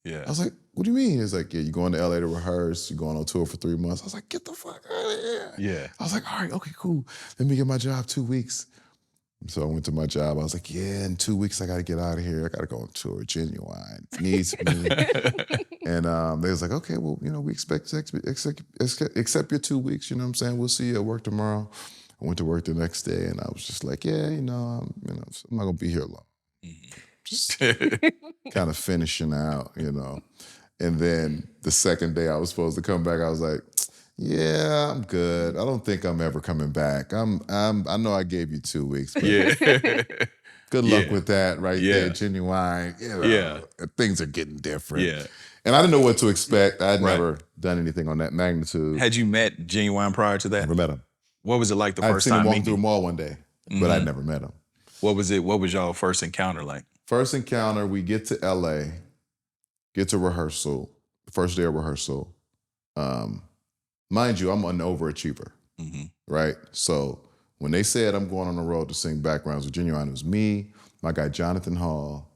Yeah. I was like, what do you mean? It's like, yeah, you're going to LA to rehearse. You're going on tour for 3 months. I was like, get the fuck out of here. Yeah. I was like, all right, okay, cool. Let me get my job 2 weeks. So I went to my job. I was like, yeah, in 2 weeks, I got to get out of here. I got to go on tour. Ginuwine needs me. And they was like, okay, well, we accept your 2 weeks. You know what I'm saying? We'll see you at work tomorrow. I went to work the next day, and I was just like, yeah, I'm not going to be here long. Just kind of finishing out, And then the second day I was supposed to come back, I was like, yeah, I'm good. I don't think I'm ever coming back. I know I gave you 2 weeks. But good luck with that there, Ginuwine. Things are getting different. Yeah. And I didn't know what to expect. I'd never done anything on that magnitude. Had you met Ginuwine prior to that? Never met him. What was it like the first I'd seen time? him walking through a mall one day, but I'd never met him. What was it? What was y'all first encounter like? First encounter, we get to LA, get to rehearsal, first day of rehearsal. Mind you, I'm an overachiever, right? So when they said I'm going on the road to sing backgrounds with Ginuwine, it was me, my guy Jonathan Hall,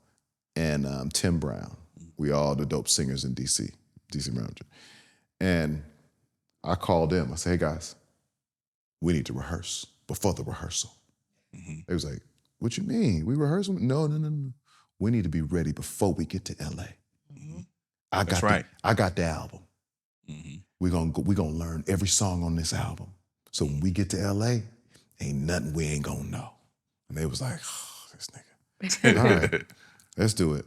and Tim Brown. We all the dope singers in DC Maryland. And I called them. I said, hey guys, we need to rehearse before the rehearsal. They was like, what you mean? We rehearsing? No. We need to be ready before we get to LA. I got the album. We're gonna learn every song on this album. So when we get to LA, ain't nothing we ain't gonna know. And they was like, oh, this nigga. All right, let's do it.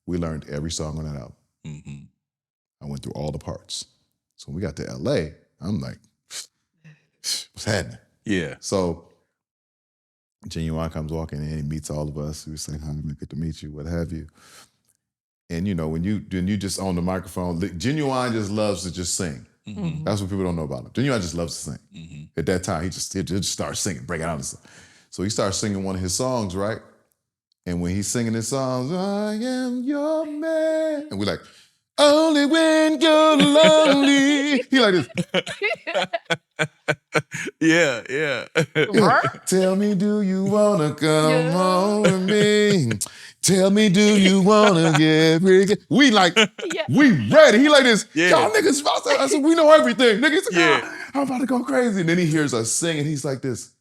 We learned every song on that album. I went through all the parts. So when we got to LA, I'm like, what's happening? Yeah. So Ginuwine comes walking in, he meets all of us. We was saying, hi, good to meet you, what have you. And you know, when you just on the microphone, Ginuwine just loves to just sing. That's what people don't know about him. Ginuwine just loves to sing. At that time, he just started singing, breaking out. So he started singing one of his songs, right? And when he's singing his songs, I am your man. And we're like, only when you're lonely. He like this. Yeah. Tell me, do you wanna come home with me? Tell me, do you wanna get ready? We like, we ready. He like this. Y'all niggas, I said, we know everything. Niggas, I'm about to go crazy. And then he hears us sing and he's like this.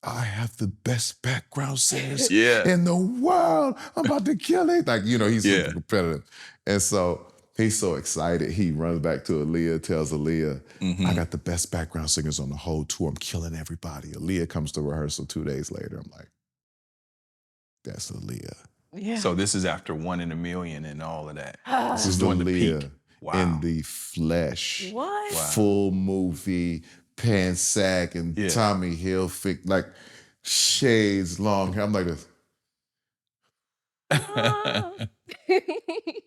I have the best background singers in the world. I'm about to kill it. Like, you know, he's super competitive. And so he's so excited. He runs back to Aaliyah, tells Aaliyah, I got the best background singers on the whole tour. I'm killing everybody. Aaliyah comes to rehearsal 2 days later. I'm like, that's Aaliyah. Yeah. So this is after 1 in a Million and all of that. This is doing Aaliyah the peak. Wow. in the flesh. What? Wow. Full movie, pants sag and Tommy Hilfiger, like shades, long hair. I'm like this.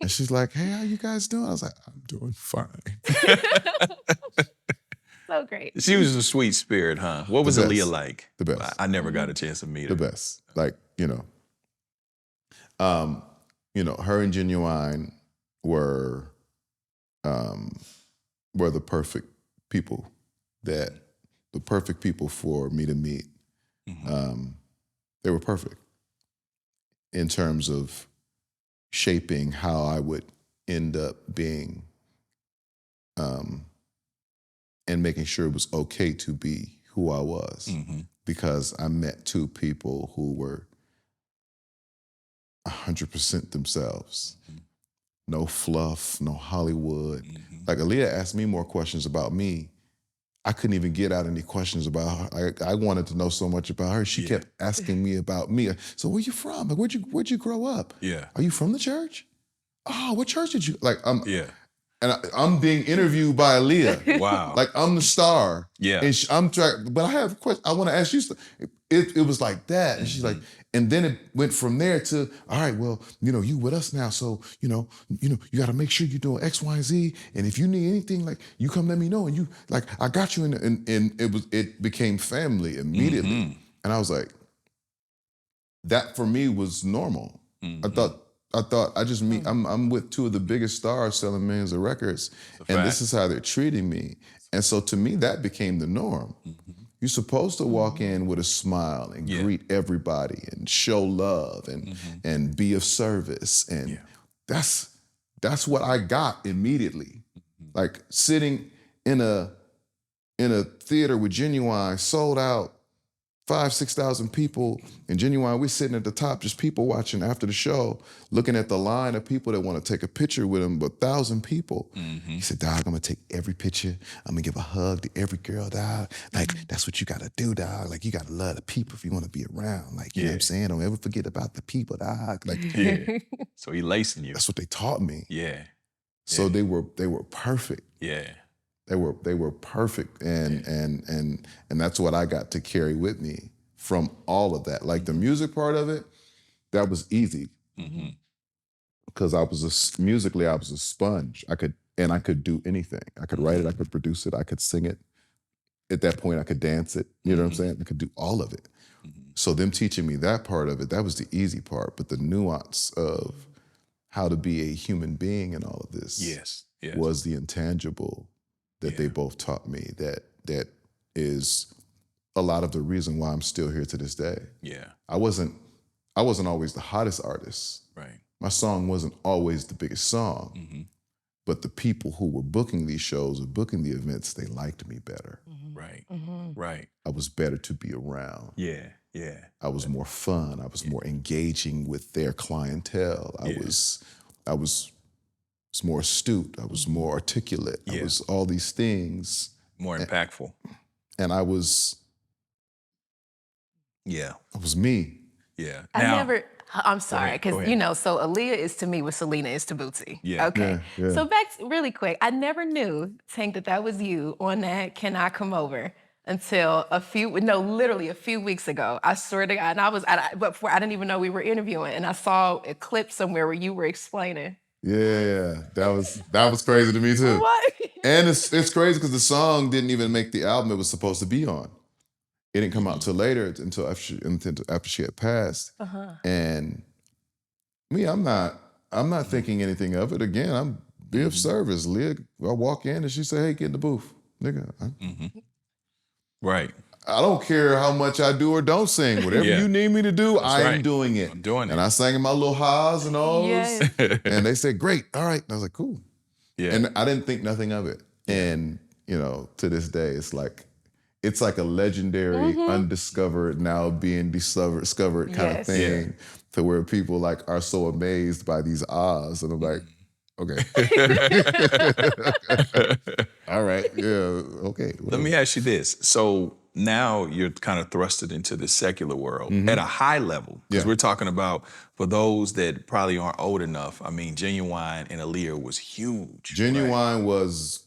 And she's like, hey, how you guys doing? I was like, I'm doing fine. So great. She was a sweet spirit, huh? What was Aaliyah like? The best. I never got a chance to meet her. The best. Like, her and Ginuwine were the perfect people for me to meet. They were perfect in terms of shaping how I would end up being and making sure it was okay to be who I was. Because I met two people who were 100% themselves. No fluff, no Hollywood. Like Aaliyah asked me more questions about me. I couldn't even get out any questions about her. I wanted to know so much about her. She kept asking me about me. So where you from? Like, where'd you grow up? Yeah. Are you from the church? Oh, what church did you, like, and I'm being interviewed by Aaliyah. Wow. Like, I'm the star. Yeah. And I'm trying, but I have a question. I want to ask you something. It was like that. And she's like, and then it went from there to, all right, well, you with us now. So, you got to make sure you're doing X, Y, and Z. And if you need anything, like, you come let me know. And I got you. And it became family immediately. And I was like, that for me was normal. I thought I just meet, I'm with two of the biggest stars selling millions of records, and this is how they're treating me. And so to me, that became the norm. You're supposed to walk in with a smile and greet everybody and show love and be of service. And that's what I got immediately. Like sitting in a theater with Ginuwine, sold out, 5,000-6,000 people, and Ginuwine, we're sitting at the top, just people watching after the show, looking at the line of people that want to take a picture with him, 1,000 people. He said, dog, I'm going to take every picture. I'm going to give a hug to every girl, dog. Like, that's what you got to do, dog. Like, you got to love the people if you want to be around. Like, you know what I'm saying? Don't ever forget about the people, dog. Like, So he lacing you. That's what they taught me. Yeah. So they were perfect. Yeah. They were perfect, and that's what I got to carry with me from all of that. Like the music part of it, that was easy because musically I was a sponge. I could do anything. I could write it, I could produce it, I could sing it. At that point, I could dance it. You know what I'm saying? I could do all of it. So them teaching me that part of it, that was the easy part. But the nuance of how to be a human being in all of this Yes. was the intangible that they both taught me. That is a lot of the reason why I'm still here to this day. Yeah. I wasn't always the hottest artist. Right. My song wasn't always the biggest song. Mm-hmm. But the people who were booking these shows or booking the events, they liked me better. Right. Mm-hmm. Right. I was better to be around. Yeah. Yeah. I was more fun. I was more engaging with their clientele. I was more astute. I was more articulate. I was all these things. More impactful. And I was me. Yeah. I'm sorry, go because ahead. so Aaliyah is to me what Selena is to Bootsy. Yeah. Okay. Yeah. So really quick, I never knew, Tank, that was you on that Can I Come Over until literally a few weeks ago. I swear to God, and but before I didn't even know we were interviewing, and I saw a clip somewhere where you were explaining. Yeah. That was crazy to me too. What? And it's crazy because the song didn't even make the album it was supposed to be on. It didn't come out until later, until after she had passed. And me, I'm not thinking anything of it. Again, I'm be of service. Leah, I walk in and she say, "Hey, get in the booth, nigga." Right. I don't care how much I do or don't sing. Whatever you need me to do, I am doing it. I'm doing it. And I sang in my little ha's and alls. Yes. And they said, "Great, all right." And I was like, "Cool." Yeah. And I didn't think nothing of it. And to this day, it's like a legendary, undiscovered, now being discovered kind of thing, to where people are so amazed by these ahs, and I'm like, okay, all right, yeah, okay. Let me ask you this. So now you're kind of thrusted into the secular world at a high level, because we're talking about, for those that probably aren't old enough, I mean, Ginuwine and Aaliyah was huge. Ginuwine was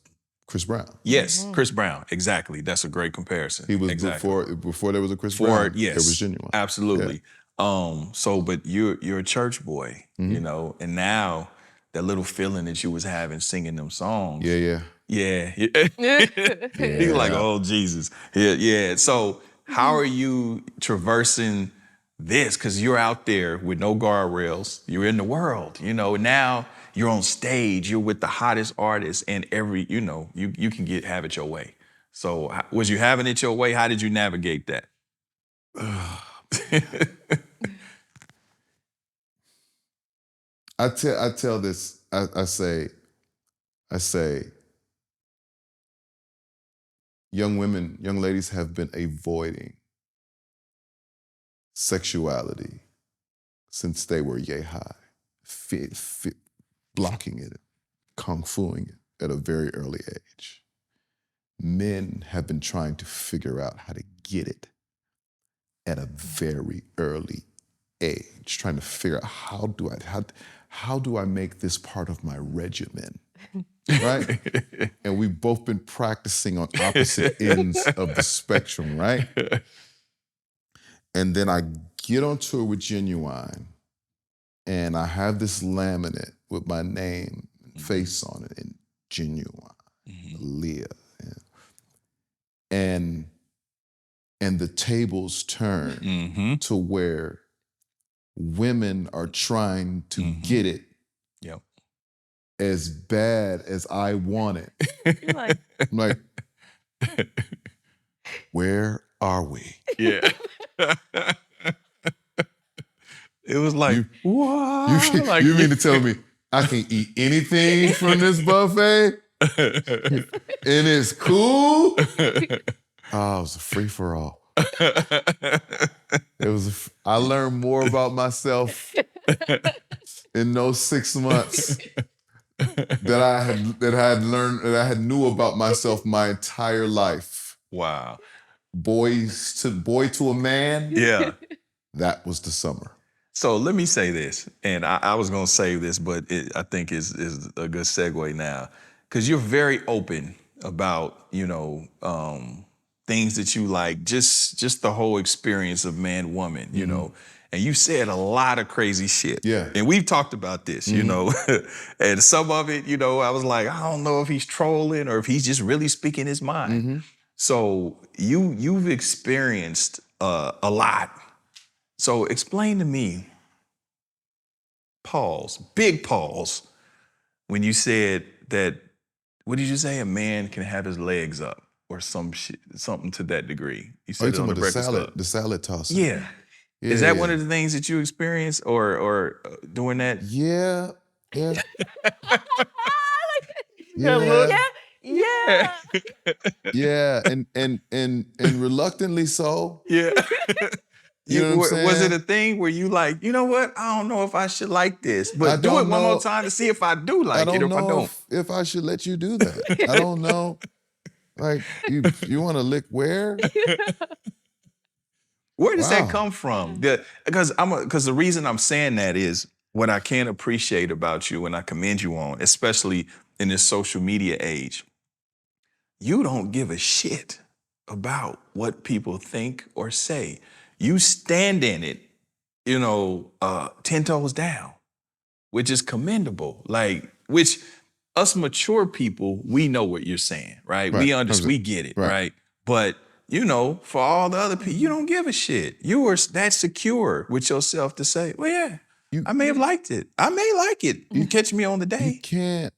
Chris Brown. Yes, Chris Brown. Exactly. That's a great comparison. He was before there was a Chris Brown. Yes, there was Ginuwine. Absolutely. But you're a church boy, and now that little feeling that you was having singing them songs. Yeah. You're like, oh Jesus. Yeah. So how are you traversing this? Because you're out there with no guardrails. You're in the world. Now you're on stage. You're with the hottest artists, and you can have it your way. So was you having it your way? How did you navigate that? I tell this. I say, young ladies have been avoiding sexuality since they were yay high, blocking it, kung fuing it at a very early age. Men have been trying to figure out how to get it at a very early age, trying to figure out how do I make this part of my regimen, right? And we've both been practicing on opposite ends of the spectrum, right? And then I get on tour with Ginuwine, and I have this laminate with my name and face on it, and Ginuwine, Aaliyah, and the tables turn to where women are trying to get it as bad as I want it. I'm like, where are we? Yeah. It was like, what? You mean to tell me I can eat anything from this buffet? And it's cool? Oh, it was a free-for-all. I learned more about myself in those 6 months that I had knew about myself my entire life. Wow. Boy to a man. Yeah. That was the summer. So let me say this, and I was gonna save this, but I think is a good segue now, because you're very open about things that you like, just the whole experience of man, woman, and you said a lot of crazy shit. Yeah. And we've talked about this, and some of it, I was like, I don't know if he's trolling or if he's just really speaking his mind. So you've experienced a lot So explain to me, big pause, when you said that, what did you say? A man can have his legs up or something to that degree. You said Oh, it you're on talking the about Breakfast Club. the salad tossing. Yeah. Is that one of the things that you experienced or doing that? Yeah. Yeah. look. Yeah. Yeah. And reluctantly so. Yeah. You know what I'm Was it saying? a thing where you like, you know what? I don't know if I should like this, I but do it don't one more know. time to see if I do I like it or don't if I know don't. if I should let you do that. I don't know. Like, you want to lick where? Where does that Wow. come from? Because the reason I'm saying that is what I can appreciate about you and I commend you on, especially in this social media age. You don't give a shit about what people think or say. You stand in it, 10 toes down, which is commendable. Which us mature people, we know what you're saying, right? Right. We get it, Right. right? But for all the other people, you don't give a shit. You are that secure with yourself to say, well, yeah, I may have liked it. I may like it. You catch me on the You day. can't.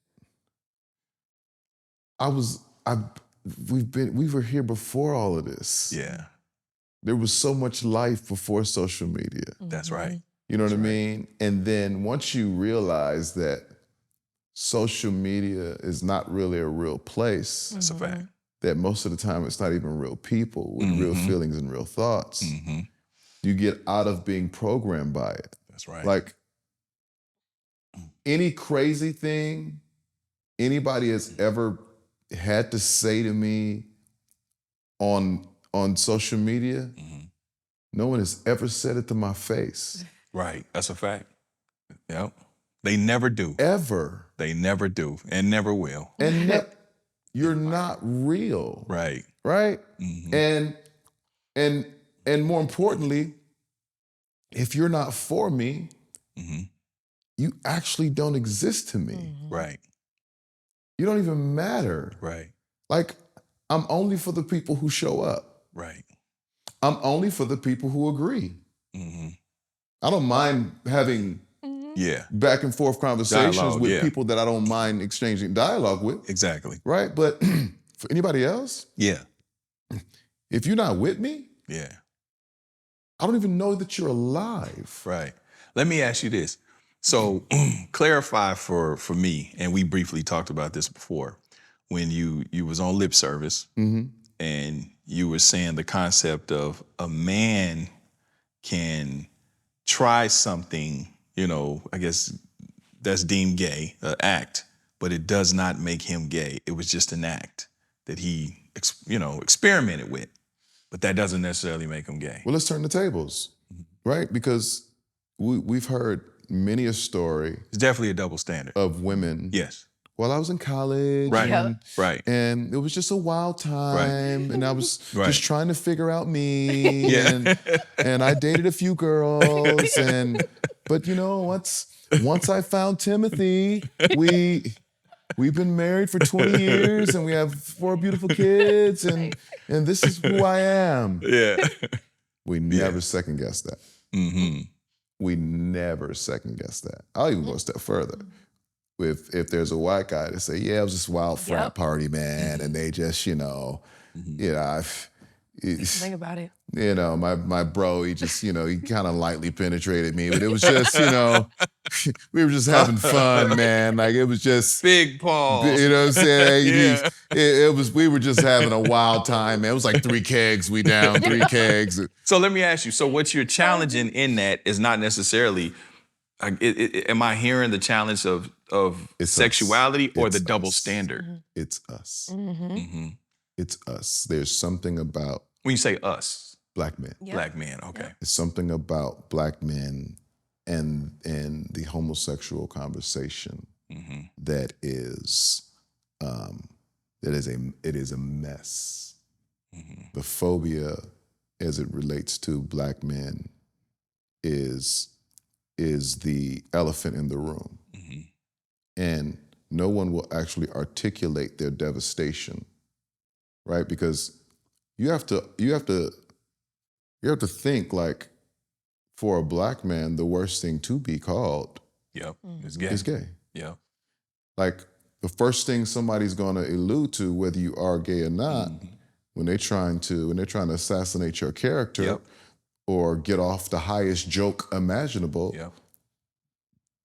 We were here before all of this. Yeah, There was so much life before social media. that's right. You know what I mean? And then once you realize that social media is not really a real place, That's a fact. that most of the time it's not even real people with real feelings and real thoughts, you get out of being programmed by it. That's right. Like any crazy thing anybody has ever had to say to me on social media, no one has ever said it to my face. Right. That's a fact. Yep. They never do. Ever. They never do and never will. And you're not real. Right. Right? Mhm. And more importantly, if you're not for me, you actually don't exist to me. Right. You don't even matter. Right. Like, I'm only for the people who show up. Right. I'm only for the people who agree. Mm-hmm. I don't mind having Yeah. back and forth conversations Dialogue, with yeah. people that I don't mind exchanging dialogue with, Exactly. right? But for anybody else, Yeah. if you're not with me, Yeah. I don't even know that you're alive. Right. Let me ask you this. So clarify for me, and we briefly talked about this before, when you was on lip service and you were saying the concept of a man can try something, I guess that's deemed gay, an act, but it does not make him gay. It was just an act that he, experimented with, but that doesn't necessarily make him gay. Well, let's turn the tables, right? Because we've heard many a story It's definitely a double standard. of women. Yes. Well, I was in college. Right. And, Right. and it was just a wild time. And I was Right. just trying to figure out me. Yeah. And I dated a few girls. But once I found Timothy, we've been married for 20 years and we have 4 beautiful kids. And this is who I am. Yeah. We never second guess that. Mm-hmm. We never second guess that. I'll even go a step further. If there's a white guy to say, yeah, it was this wild frat party, man, and they just, Think about it. my bro, he just, he kind of lightly penetrated me, but it was just, we were just having fun, man. Like it was just, Big pause. you know what I'm saying? Yeah. We were just having a wild time, man. It was like 3 kegs, we down 3 kegs. So let me ask you, so what you're challenging in that is not necessarily, am I hearing the challenge of It's sexuality us. or It's the double us. standard? It's us. Mm-hmm. It's us. There's something about When you say us, black men. Yep. black men, okay. It's something about black men and the homosexual conversation Mm-hmm. that is a mess. Mm-hmm. The phobia as it relates to black men is the elephant in the room. Mm-hmm. And no one will actually articulate their devastation, right? Because you have to think like for a black man, the worst thing to be called Yep. It's gay. is gay. Yep. Like the first thing somebody's going to allude to, whether you are gay or not, when they're trying to assassinate your character Yep. or get off the highest joke imaginable, Yep.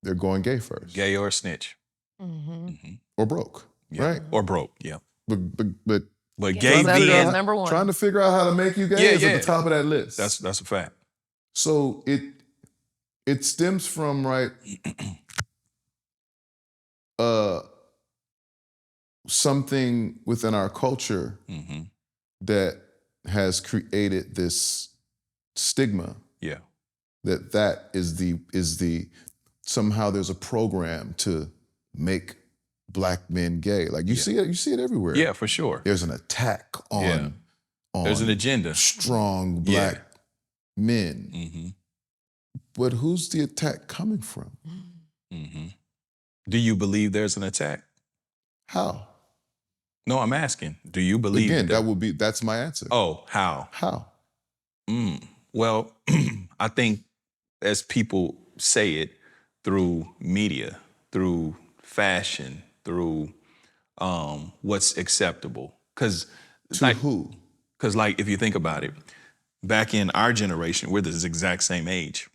they're going gay first. Gay or snitch. Or broke, Yeah. right? Or broke. Yeah. But But Yeah, gay so that being is number one. trying to figure out how to make you gay Yeah, is at yeah. the top of that list. that's a fact. So it stems from, right, something within our culture that has created this stigma Yeah. that is the somehow there's a program to make black men gay. Like you see it everywhere. Yeah, for sure. There's an attack on, Yeah. on There's an agenda. strong black men. But who's the attack coming from? Do you believe there's an attack? How? No, I'm asking. Do you believe Again, that's my answer. Oh, how? How? Well, I think as people say it, through media, through fashion, through what's acceptable. Because To who? Because, like, if you think about it, back in our generation, we're the exact same age.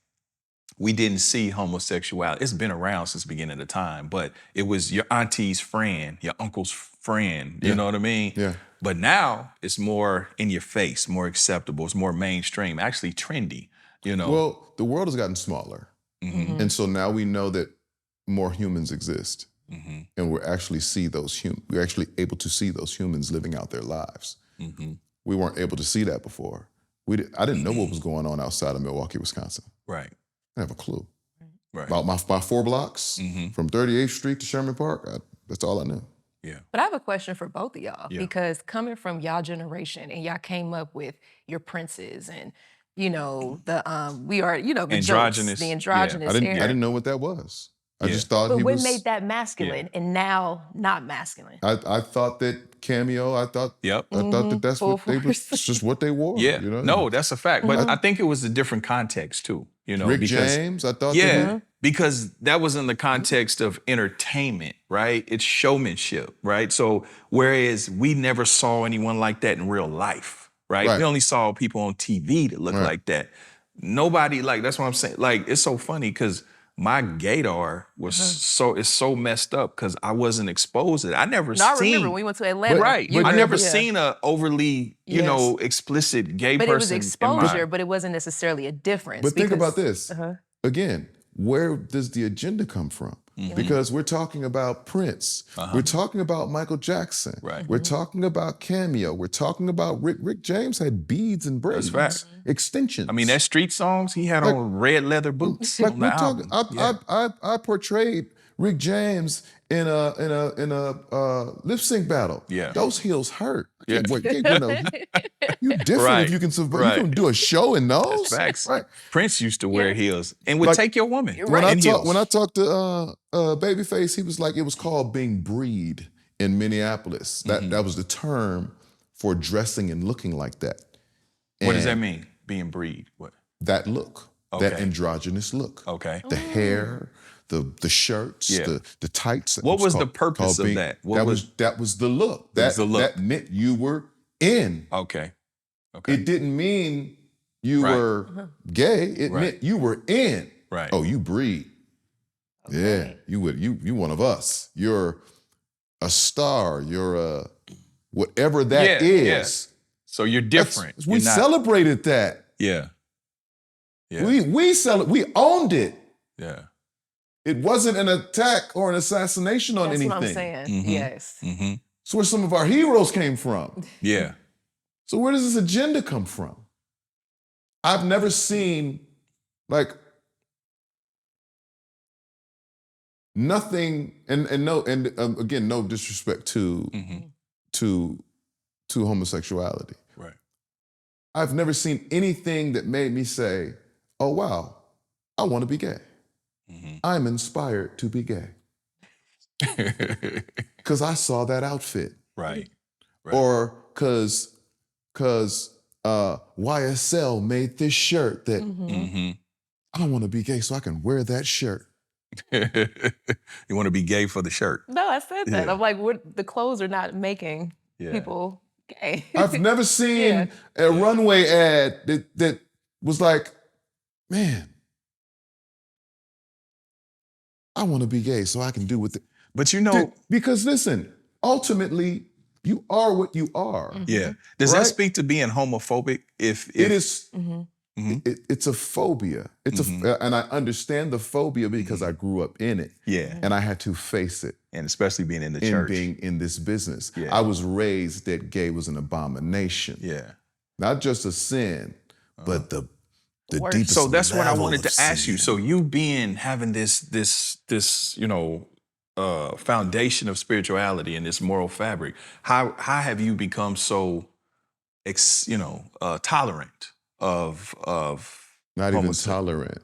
We didn't see homosexuality. It's been around since the beginning of time, but it was your auntie's friend, your uncle's friend. You know what I mean? Yeah. But now it's more in your face, more acceptable. It's more mainstream, actually trendy. You know? Well, the world has gotten smaller. And so now we know that more humans exist. And we're actually able to see those humans living out their lives. We weren't able to see that before. I didn't know what was going on outside of Milwaukee, Wisconsin. Right. I have a clue. Right. About my 4 blocks from 38th Street to Sherman Park, that's all I knew. Yeah. But I have a question for both of y'all, Yeah. because coming from y'all generation and y'all came up with your princes and, you know, the the Androgynous, jokes, the yeah. androgynous I era. didn't know what that was. I Yeah. just thought But he what was. made that masculine and now not masculine? I thought that cameo. I thought Yep. that's Full what they was. force. It's just what they wore. Yeah. You know? No, that's a fact. But I think it was a different context too. You know, Rick because James. I thought. yeah, because that was in the context of entertainment, right? It's showmanship, right? So whereas we never saw anyone like that in real life, right? Right. We only saw people on TV that look like that. Nobody, like, that's what I'm saying. Like, it's so funny because my gaydar was it's so messed up because I wasn't exposed to it. I never No, I seen. remember when we went to Atlanta. Right. you I never yeah. seen a overly, you know, explicit gay But it was person. exposure, but it wasn't necessarily a difference. But think because- about this. Again, where does the agenda come from? Because we're talking about Prince. We're talking about Michael Jackson. Right. We're talking about Cameo. We're talking about Rick James had beads and braids. fact. Extensions. I mean, that street songs, he had on red leather boots. like on the we're talking. album. I portrayed Rick James in a lip sync battle. Yeah. Those heels hurt. Yeah. You different Right. if you can survive. Right. You can do a show in those. Facts. Right. Prince used to wear heels and would Like, take your woman When I in heels. talked to Babyface, he was like, it was called being breed in Minneapolis. That was the term for dressing and looking like that. What does that And mean? Being breed? What? That look, that Okay. androgynous look. Okay. The hair, the shirts, Yeah. the tights. What was the purpose of that? What that was- was the look. That was the look. That meant you were in. Okay. Okay. It didn't mean you Right. were gay. It Right. meant you were in. Right. Oh, you breed. Yeah, you one of us. You're a star. You're a whatever that Yeah, is. So you're different. We You're not- celebrated that. Yeah. Yeah. We owned it. Yeah. It wasn't an attack or an assassination on That's anything. what I'm saying. Mhm. Yes. Mm-hmm. It's where some of our heroes came from. Yeah. So where does this agenda come from? I've never seen like nothing, and again, no disrespect to homosexuality. Right. I've never seen anything that made me say, "Oh wow, I want to be gay. I'm inspired to be gay because I saw that outfit, Right. Right. or because YSL made this shirt that." Mm-hmm. I want to be gay so I can wear that shirt. You want to be gay for the shirt. No, I said that. Yeah. I'm like, what? The clothes are not making people gay. I've never seen a runway ad that was like, man, I want to be gay so I can do with it. But you know, because listen, ultimately, you are what you are. yeah. Does that speak to being homophobic? If it is, it's a phobia. It's and I understand the phobia because I grew up in it. Yeah. And I had to face it. And especially being in the in church. being in this business. Yeah. I was raised that gay was an abomination. Yeah. Not just a sin, but the deepest So that's what I level wanted of to ask you. sin. So you having this foundation of spirituality and this moral fabric, how have you become so tolerant of Not even homosexuality? tolerant.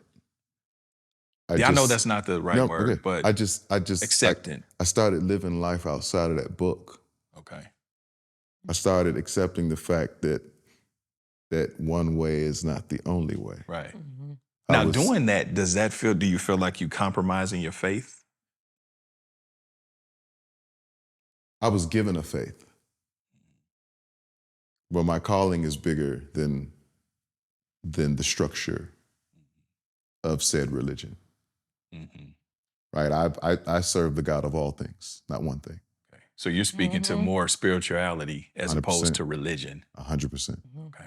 I know that's not the right word, but I just accepting. I started living life outside of that book. Okay. I started accepting the fact that one way is not the only way. Right. I Now, was- doing that, do you feel like you compromising your faith? I was given a faith. But my calling is bigger than the structure of said religion. Mm-hmm. Right? I serve the God of all things, not one thing. Okay. So you're speaking to more spirituality as 100%. opposed to religion. 100%. Okay.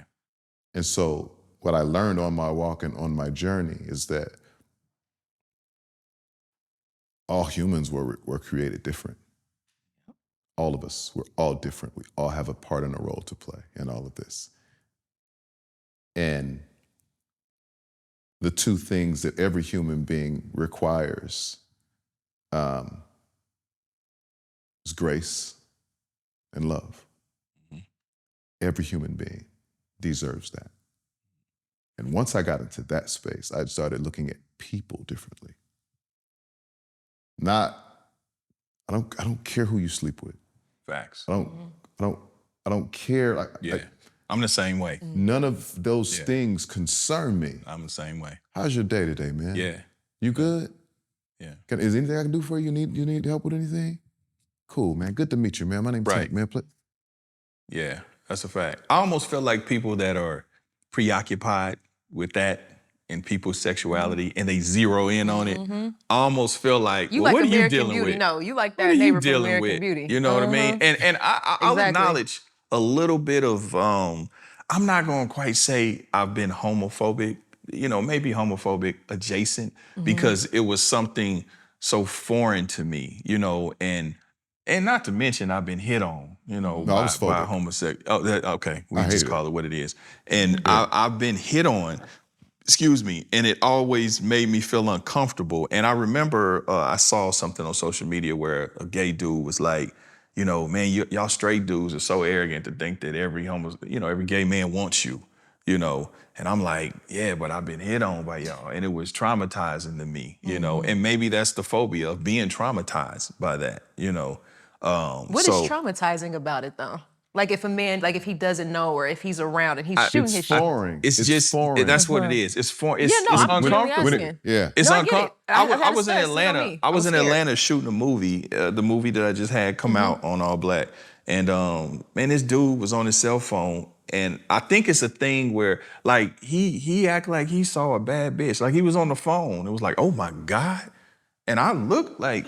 And so what I learned on my walk and on my journey is that all humans were created different. All of us, we're all different. We all have a part and a role to play in all of this. And the two things that every human being requires is grace and love. Mhm. Every human being deserves that. And once I got into that space, I started looking at people differently. I don't care who you sleep with. Facts. I don't care. I'm the same way. None of those things concern me. I'm the same way. How's your day today, man? Yeah. You good? Yeah. Is anything I can do for you? You need help with anything? Cool, man. Good to meet you, man. My name's Tank, man. Yeah, that's a fact. I almost feel like people that are preoccupied with that and people's sexuality and they zero in on it, I almost feel like, You well, like what are you American dealing Beauty. with? No, you like What that are you neighbor from dealing American with? Beauty. You know what I mean? And I'll Exactly. acknowledge a little bit of, I'm not going to quite say I've been homophobic, maybe homophobic adjacent because it was something so foreign to me, and not to mention I've been hit on, by homosexual. Oh, okay. We just call it what it is. And I've been hit on, and it always made me feel uncomfortable. And I remember I saw something on social media where a gay dude was like, man, y'all straight dudes are so arrogant to think that every gay man wants you, And I'm like, yeah, but I've been hit on by y'all. And it was traumatizing to me, And maybe that's the phobia of being traumatized by that, What is traumatizing about it, though? Like if a man, if he doesn't know or if he's around and he's shooting his shot. Foreign. It's just foreign. That's what it is. It's foreign. Yeah, no, it's I'm really uncomfortable. asking. It's No, I get uncomfortable. it. I had I a was in stress, Atlanta. me. I was in scared. Atlanta shooting a movie, the movie that I just had come out on All Black. And man, this dude was on his cell phone. And I think it's a thing where he act like he saw a bad bitch. Like he was on the phone. It was like, oh my God. And I looked like,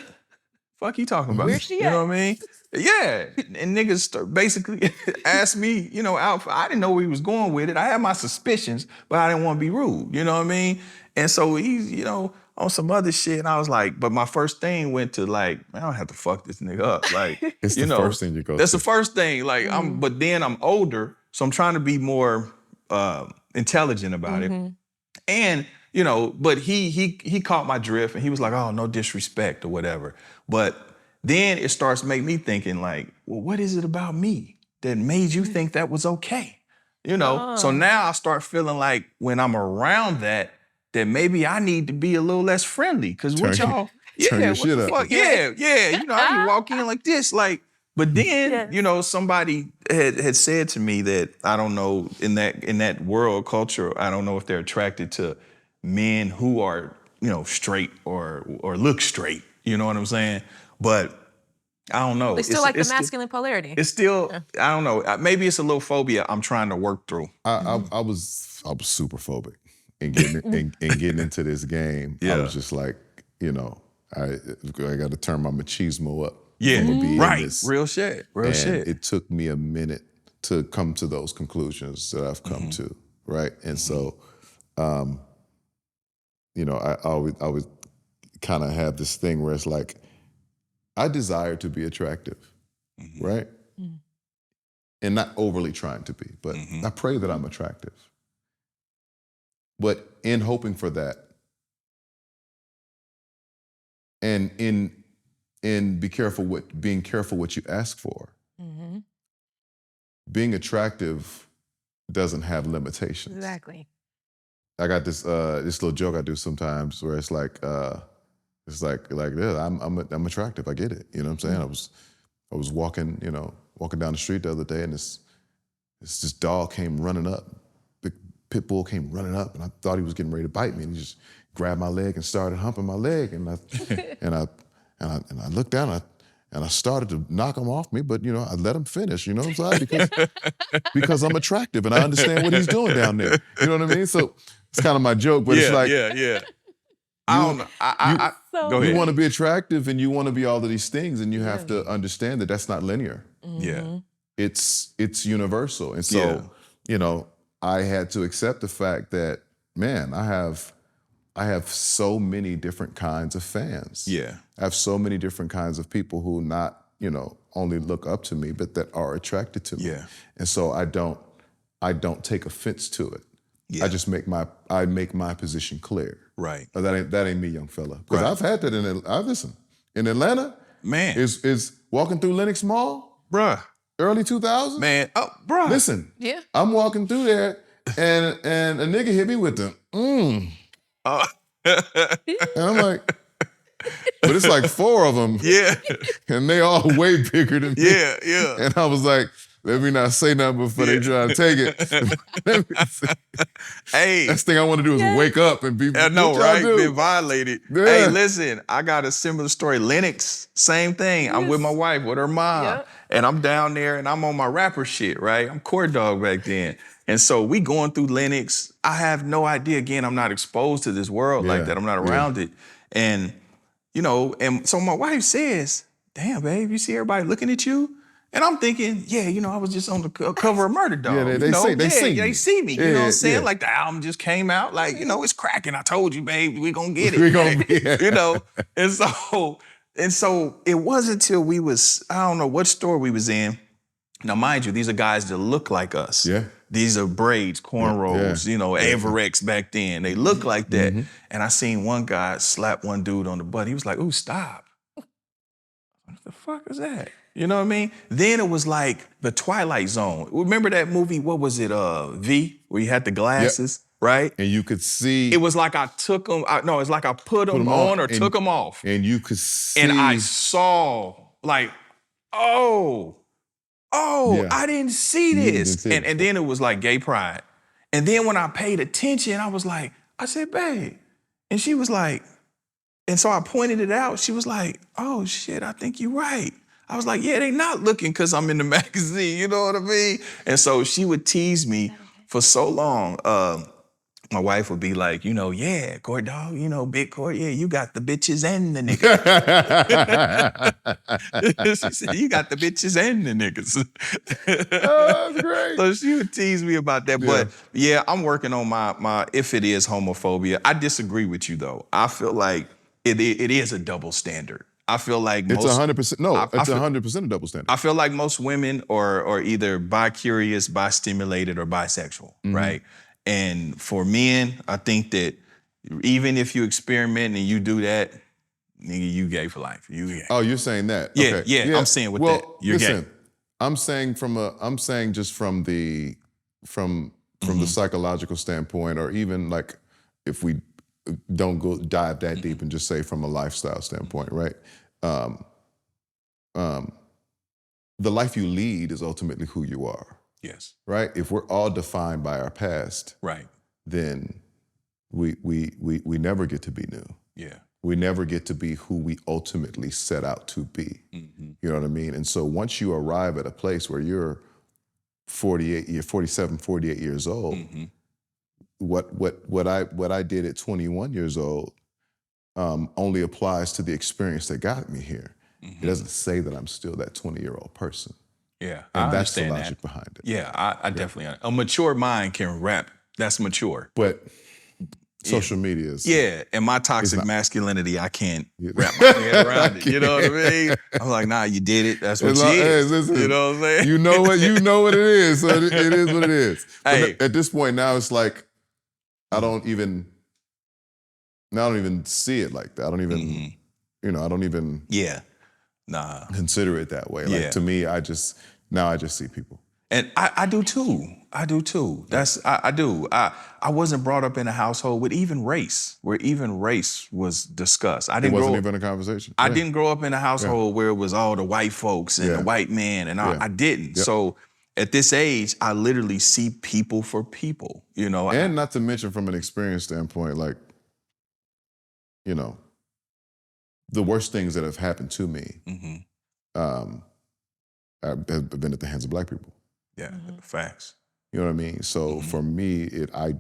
fuck he talking about? Where's she You at? know what I mean? Yeah. And niggas basically asked me, out. I didn't know where he was going with it. I had my suspicions, but I didn't want to be rude. You know what I mean? And so he's, on some other shit. And I was like, but my first thing went to man, I don't have to fuck this nigga up. It's the first thing you go That's to. the first thing. But then I'm older, so I'm trying to be more intelligent about it. And, but he caught my drift and he was like, oh, no disrespect or whatever. But then it starts making me thinking well, what is it about me that made you think that was okay? So now I start feeling like when I'm around that maybe I need to be a little less friendly. Cause what y'all, turn your what shit the up. fuck? Yeah. I can walk in like this, but then, somebody had said to me that I don't know in that world culture, I don't know if they're attracted to men who are, straight or look straight. You know what I'm saying? But I don't know. They still like the masculine polarity. It's still, I don't know. Maybe it's a little phobia I'm trying to work through. I was super phobic in getting into this game. Yeah. I was just like, I got to turn my machismo up. Yeah, I'm gonna be in right. this. Real shit. And it took me a minute to come to those conclusions that I've come to, right? And so, I always kind of have this thing where it's like, I desire to be attractive, right? And not overly trying to be, but I pray that I'm attractive. But in hoping for that, and in being careful what you ask for, being attractive doesn't have limitations. Exactly. I got this little joke I do sometimes where it's like yeah, I'm attractive. I get it. You know what I'm saying? I was walking down the street the other day, and this dog came running up. Big pit bull came running up, and I thought he was getting ready to bite me, and he just grabbed my leg and started humping my leg, and I looked down and I started to knock him off me, but I let him finish. You know what I'm saying? Because I'm attractive and I understand what he's doing down there. You know what I mean? So it's kind of my joke, but it's like I don't know. Go ahead. You want to be attractive and you want to be all of these things, and you have to understand that that's not linear. Yeah. It's universal. And so, I had to accept the fact that, man, I have so many different kinds of fans. Yeah. I have so many different kinds of people who not, only look up to me, but that are attracted to me. Yeah. And so I don't take offense to it. Yeah. I just make my position clear. Right. That ain't me, young fella. Because Right. I've had that in Atlanta. Man. Is walking through Lenox Mall, Bruh. early 2000s. Man. Oh, bruh. Listen. Yeah. I'm walking through there, and a nigga hit me with the and I'm like, but it's like 4 of them. Yeah. And they all way bigger than me. Yeah. Yeah. And I was like, let me not say nothing before they try to take it. Hey. Last thing I want to do is wake up and be, I know, what y'all right? do? Been violated. Yeah. Hey, listen, I got a similar story. Lennox, same thing. I'm with my wife, with her mom. Yep. And I'm down there and I'm on my rapper shit, right? I'm court dog back then. And so we going through Lennox. I have no idea. Again, I'm not exposed to this world like that. I'm not around it. And, and so my wife says, damn, babe, you see everybody looking at you? And I'm thinking, I was just on the cover of Murder Dog. Yeah, they see me. You know what I'm saying? Like the album just came out. Like, it's cracking. I told you, babe, we gonna get it. We gonna be it. And so it wasn't until we was, I don't know what store we was in. Now, mind you, these are guys that look like us. Yeah. These are braids, cornrows, Averex back then. They look like that. And I seen one guy slap one dude on the butt. He was like, ooh, stop. What the fuck is that? You know what I mean? Then it was like the Twilight Zone. Remember that movie, what was it, V, where you had the glasses, right? And you could see. It was like I took them, it's like I put them on or took them off. And you could see. And I saw like, I didn't see this. And then it was like gay pride. And then when I paid attention, I was like, I said, babe. And she was like, and so I pointed it out. She was like, oh shit, I think you're right. I was like, yeah, they not looking because I'm in the magazine, you know what I mean? And so she would tease me for so long. My wife would be like, yeah, court dog, big court, yeah, you got the bitches and the niggas. She said, you got the bitches and the niggas. Oh, that's great. So she would tease me about that. Yeah. But I'm working on my if it is homophobia. I disagree with you though. I feel like it is a double standard. I feel like It's 100%. No, it's 100% a double standard. I feel like most women are either bi-curious, bi-stimulated, or bisexual, right? And for men, I think that even if you experiment and you do that, nigga, you gay for life. You gay. Oh, you're saying that? Yeah, Okay. yeah. I'm saying with that, you're gay. I'm saying just from the psychological standpoint, or even like if we don't dive that deep and just say from a lifestyle standpoint, right? The life you lead is ultimately who you are. Yes. Right? If we're all defined by our past, Right. then we never get to be new. Yeah. We never get to be who we ultimately set out to be. Mm-hmm. You know what I mean? And so once you arrive at a place where you're 47, 48 years old, Mm-hmm. what I did at 21 years old only applies to the experience that got me here. Mm-hmm. It doesn't say that I'm still that 20-year-old person. Yeah, And I that's the understand logic that. behind it. Yeah, I definitely. A mature mind can rap. That's mature. But social media is... Yeah, and my toxic not- masculinity, I can't wrap my head around it. You know what I mean? I'm like, nah, you did it. That's what It's you like, hey, is. listen, You know what I'm saying? You know what it is. So it is what it is. Hey. But at this point now, it's like I don't even see it like that. I don't even, I don't even Yeah. Nah. consider it that way. Like Yeah. to me, I just see people. And I do too. I do too. I do. I wasn't brought up in a household with even race, where even race was discussed. I It didn't wasn't grow up, even a conversation. I Yeah. didn't grow up in a household where it was all the white folks and Yeah. the white man, and Yeah. I didn't. Yep. So at this age, I literally see people for people. You know, And not to mention from an experience standpoint, like, the worst things that have happened to me have been at the hands of Black people. yeah, facts. You know what I mean? So for me, I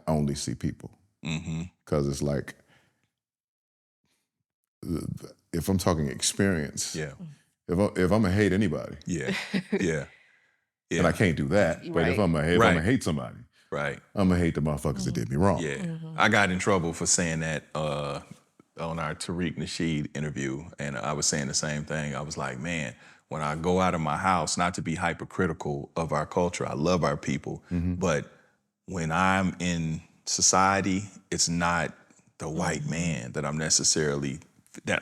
only see people. Mm-hmm. Because it's like, if I'm talking experience, Yeah, if I'm gonna hate anybody, yeah, yeah, yeah. and I can't do that, but if Right. I'm gonna hate somebody, Right. I'm gonna hate the motherfuckers that did me wrong. Yeah, I got in trouble for saying that on our Tariq Nasheed interview, and I was saying the same thing. I was like, man, when I go out of my house, not to be hypercritical of our culture, I love our people, but when I'm in society, it's not the white man that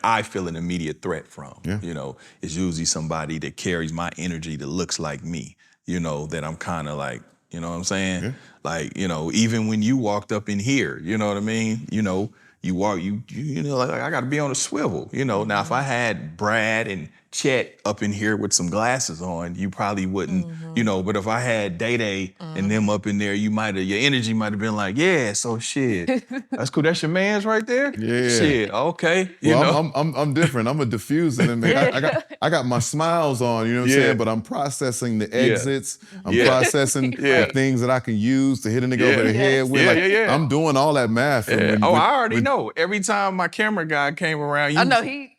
I feel an immediate threat from. Yeah. You know, it's usually somebody that carries my energy that looks like me, that I'm kind of like, you know what I'm saying? Yeah. Like, even when you walked up in here, you know what I mean? You walk, like I got to be on a swivel. Now if I had Brad and Chet up in here with some glasses on, you probably wouldn't, but if I had Day-Day and them up in there, your energy might have been like, yeah, so shit, that's cool. That's your man's right there? Yeah. Shit, okay. Well, I'm different. I'm a diffuser. And I got my smiles on, you know what I'm Yeah. saying? But I'm processing the exits. I'm processing the things that I can use to hit a nigga over the head with. Yeah. I'm doing all that math. I already know. Every time my camera guy came around, I know he.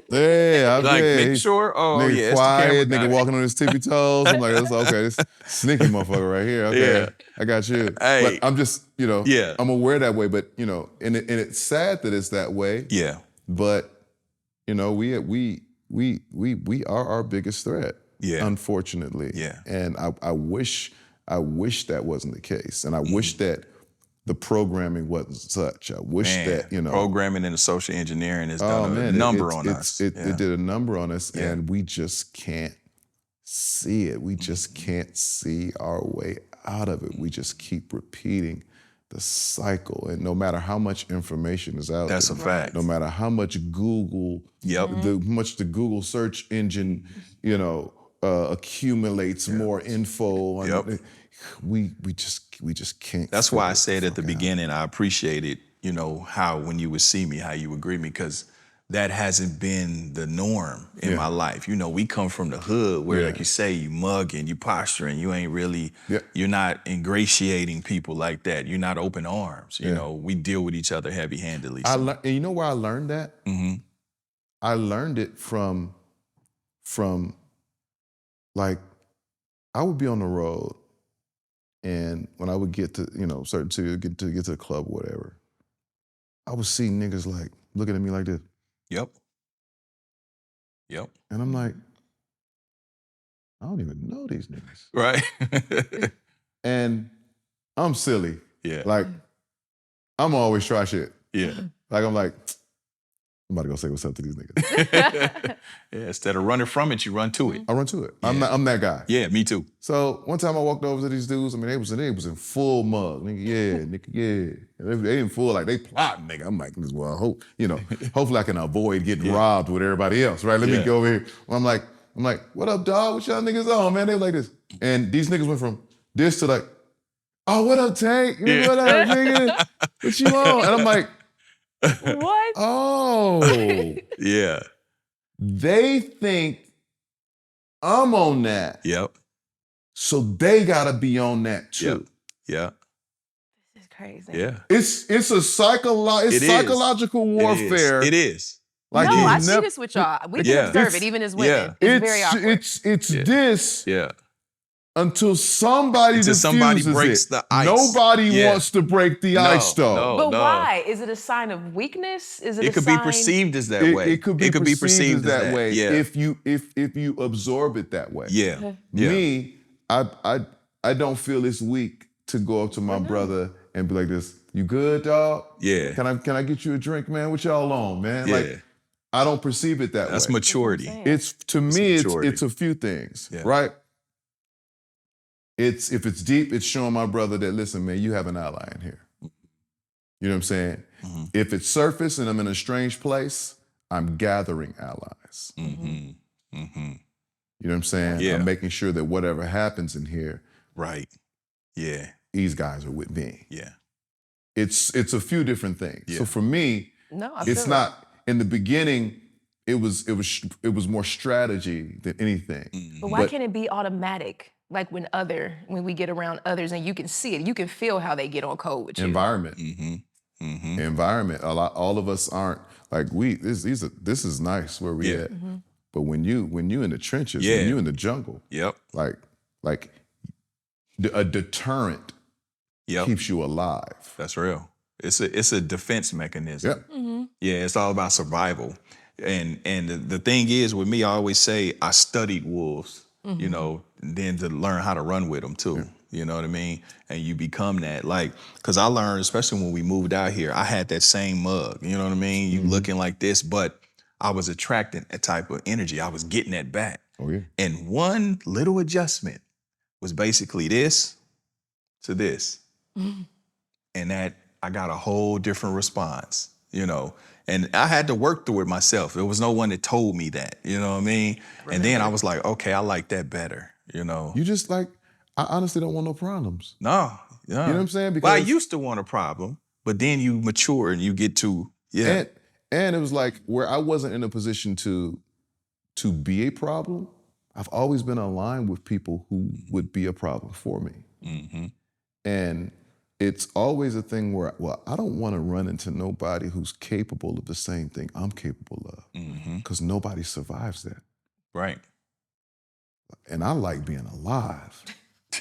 Yeah, make sure. Oh, nigga yeah, it's the quiet, camera nigga guy. walking on his tippy toes. I'm like, okay, this sneaky motherfucker right here. Okay, Yeah. I got you. Hey. But I'm just, Yeah. I'm aware that way. But and it's sad that it's that way. Yeah. But we are our biggest threat. Yeah. Unfortunately. Yeah. And I wish that wasn't the case, and I wish that the programming wasn't such. I wish that programming and the social engineering has done a it number on us. It did a number on us, Yeah. and we just can't see it. We just can't see our way out of it. We just keep repeating the cycle, and no matter how much information is out That's there, a fact. no matter how much Google, the Google search engine, accumulates more info. Yep. We just can't. That's why I figure said the at the fuck out. beginning, I appreciated, how when you would see me, how you would greet me, because that hasn't been the norm in my life. We come from the hood where, like you say, you mugging, you posturing, you ain't really, you're not ingratiating people like that. You're not open arms. We deal with each other heavy-handedly. And you know where I learned that? Mm-hmm. I learned it from like, I would be on the road, and when I would get to, certain cities, get to the club or whatever, I would see niggas like looking at me like this. Yep. And I'm like, I don't even know these niggas. Right. And I'm silly. Yeah. Like, I'm always try shit. Yeah. Like, I'm like, I'm about to go say what's up to these niggas. Yeah, instead of running from it, you run to it. I run to it. I'm that guy. Yeah, me too. So one time I walked over to these dudes. I mean, they was in full mug. Nigga, yeah. They in full, like, they plotting, nigga. I'm like, well, hopefully I can avoid getting robbed with everybody else, right? Let me go over here. I'm like, what up, dog? What y'all niggas on, man? They were like this. And these niggas went from this to like, oh, what up, Tank? What up, nigga? What you on? And I'm like, What? oh. Yeah. They think I'm on that. Yep. So they gotta be on that too. Yeah. This is crazy. Yeah. It's a psychological warfare. It is. Like no, he's I see never- this with y'all. We Yeah. can observe it even as women. Yeah. It's very awkward. It's this Yeah. until somebody Until somebody diffuses breaks it. the ice. Nobody Yeah. wants to break the ice though. No, But no. why? Is it a sign of weakness? Is it It a could sign? be perceived as that way. It could be perceived as that way Yeah. if you absorb it that way. Yeah. Yeah. Me, I don't feel it's weak to go up to my brother and be like this, you good, dog? Yeah. Can I get you a drink, man? What y'all on, man? Yeah. Like, I don't perceive it that That's way. maturity. It's to me, maturity. it's a few things, Yeah. right? If it's deep, it's showing my brother that, listen, man, you have an ally in here. You know what I'm saying? Mm-hmm. If it's surface and I'm in a strange place, I'm gathering allies. Mm-hmm. Mm-hmm. You know what I'm saying? Yeah. I'm making sure that whatever happens in here, Right. Yeah. these guys are with me. Yeah. It's a few different things. Yeah. So for me, No, I it's feel not in the beginning. It was more strategy than anything. Mm-hmm. But why But- can't it be automatic? Like when we get around others and you can see it, you can feel how they get on code with you. Environment. Mm-hmm. Mm-hmm. Environment. All of us aren't like this is nice where we Yeah. at. But when you in the trenches, Yeah. when you in the jungle, Yep. like a deterrent Yep. keeps you alive. That's real. It's a defense mechanism. Yep. Yeah, it's all about survival. And the thing is, with me, I always say I studied wolves, you know, and then to learn how to run with them too. You know what I mean? And you become that. Like, because I learned, especially when we moved out here, I had that same mug. You know what I mean? You looking like this, but I was attracting a type of energy. I was getting that back. Oh yeah. And one little adjustment was basically this to this. And that I got a whole different response, you know. And I had to work through it myself. There was no one that told me that, you know what I mean? And then I was like, okay, I like that better, you know. You just like, I honestly don't want no problems. No. You know what I'm saying? Well, I Because used to want a problem, but then you mature and you get to, yeah. and it was like where I wasn't in a position to be a problem, I've always been aligned with people who would be a problem for me. Mm-hmm. And it's always a thing where, well, I don't want to run into nobody who's capable of the same thing I'm capable of, Mm-hmm. because nobody survives that. Right. And I like being alive.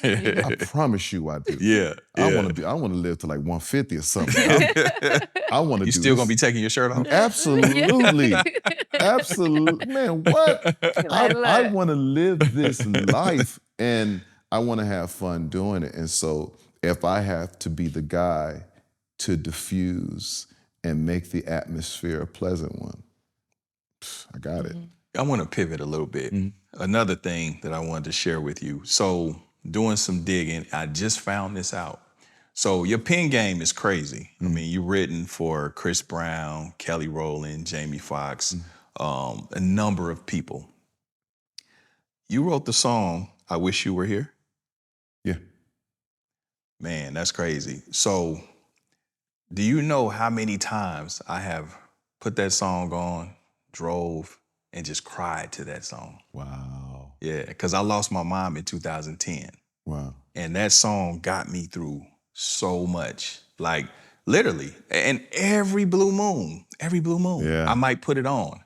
I promise you I do. Yeah. I want to live to like 150 or something. I want to You do still this. gonna be taking your shirt off? Absolutely. Absolutely. Man, what? I want to live this life and I want to have fun doing it. And so if I have to be the guy to diffuse and make the atmosphere a pleasant one, I got it. I want to pivot a little bit. Another thing that I wanted to share with you. So doing some digging, I just found this out. So your pen game is crazy. I mean, you've written for Chris Brown, Kelly Rowland, Jamie Foxx, a number of people. You wrote the song, I Wish You Were Here? Yeah. Man, that's crazy. So do you know how many times I have put that song on, drove, and just cried to that song? Wow. Yeah, because I lost my mom in 2010. Wow. And that song got me through so much. Like, literally. And every blue moon, Yeah. I might put it on,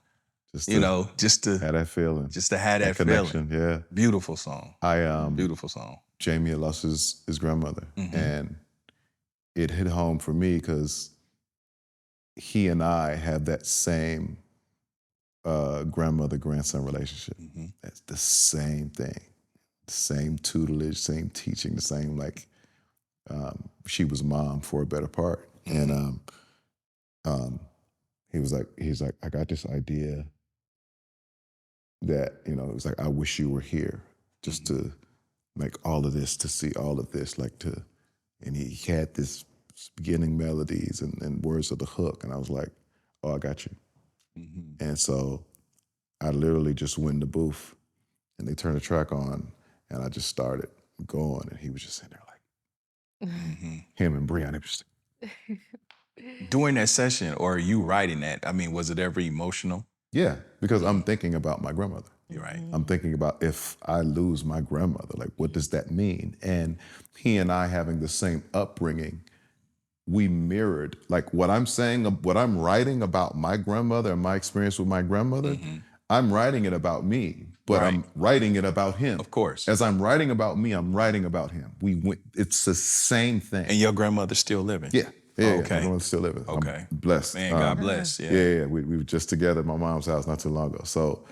Just you know, just to have that feeling. have that connection. feeling. Yeah. Beautiful song. Beautiful song. Jamie had lost his grandmother, and it hit home for me because he and I have that same grandmother-grandson relationship. That's the same thing, the same tutelage, same teaching, the same like. She was mom for a better part, and he's like, I got this idea that it was like, I wish you were here, just to make all of this, to see all of this, and he had this beginning melodies and words of the hook, and I was like, oh, I got you. And so I literally just went in the booth, and they turned the track on, and I just started going, and he was just sitting there like, Him and Brianna. During that session, or are you writing that? I mean, was it ever emotional? Yeah, because I'm thinking about my grandmother. You're right. I'm thinking about if I lose my grandmother, like what does that mean? And he and I having the same upbringing, we mirrored, like what I'm saying, what I'm writing about my grandmother and my experience with my grandmother, I'm writing it about me, but I'm writing it about him. Of course. As I'm writing about me, I'm writing about him. It's the same thing. And your grandmother's still living? Yeah. Okay. My grandmother's still living. Okay. I'm blessed. Man, God bless. Yeah. Yeah. We were just together at my mom's house not too long ago. So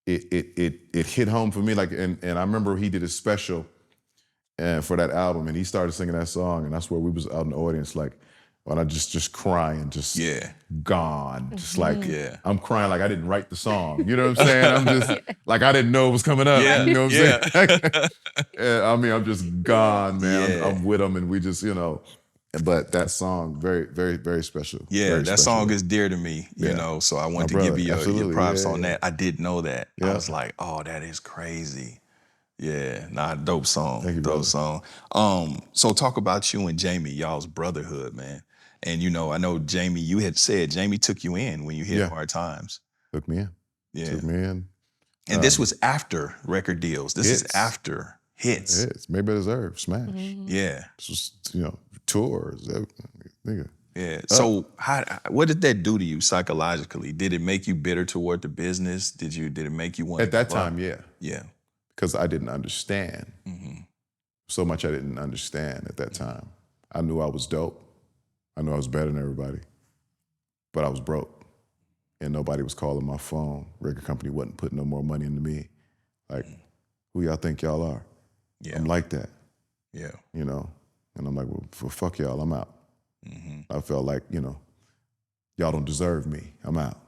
it hit home for me. Like, and I remember he did a special for that album, and he started singing that song, and that's where we was out in the audience, like, when I just crying, just gone, just like I'm crying like I didn't write the song. You know what I'm saying? I'm just like I didn't know it was coming up. You know what I'm saying? I mean, I'm just gone, man. I'm with him, and we just, you know. But that song, very, very, very special. Yeah, very that special. song is dear to me, you know, so I want to give you your props on that. I did know that. I was like, oh, that is crazy. Yeah, dope song. Thank you, dope brother. song. So talk about you and Jamie, y'all's brotherhood, man. And, you know, I know Jamie, you had said Jamie took you in when you hit hard times. Took me in. Yeah. Took me in. And this was after record deals. This is after hits. Hits. Maybe I Deserve, Smash. Yeah. This was, you know, tours. Nigga. Yeah. So what did that do to you psychologically? Did it make you bitter toward the business? Did it make you want At that time, yeah. Yeah. Because I didn't understand. So much I didn't understand at that time. I knew I was dope. I knew I was better than everybody. But I was broke. And nobody was calling my phone. Record company wasn't putting no more money into me. Like, who y'all think y'all are? Yeah. I'm like that. Yeah. You know? And I'm like, well, fuck y'all, I'm out. I felt like, you know, y'all don't deserve me. I'm out.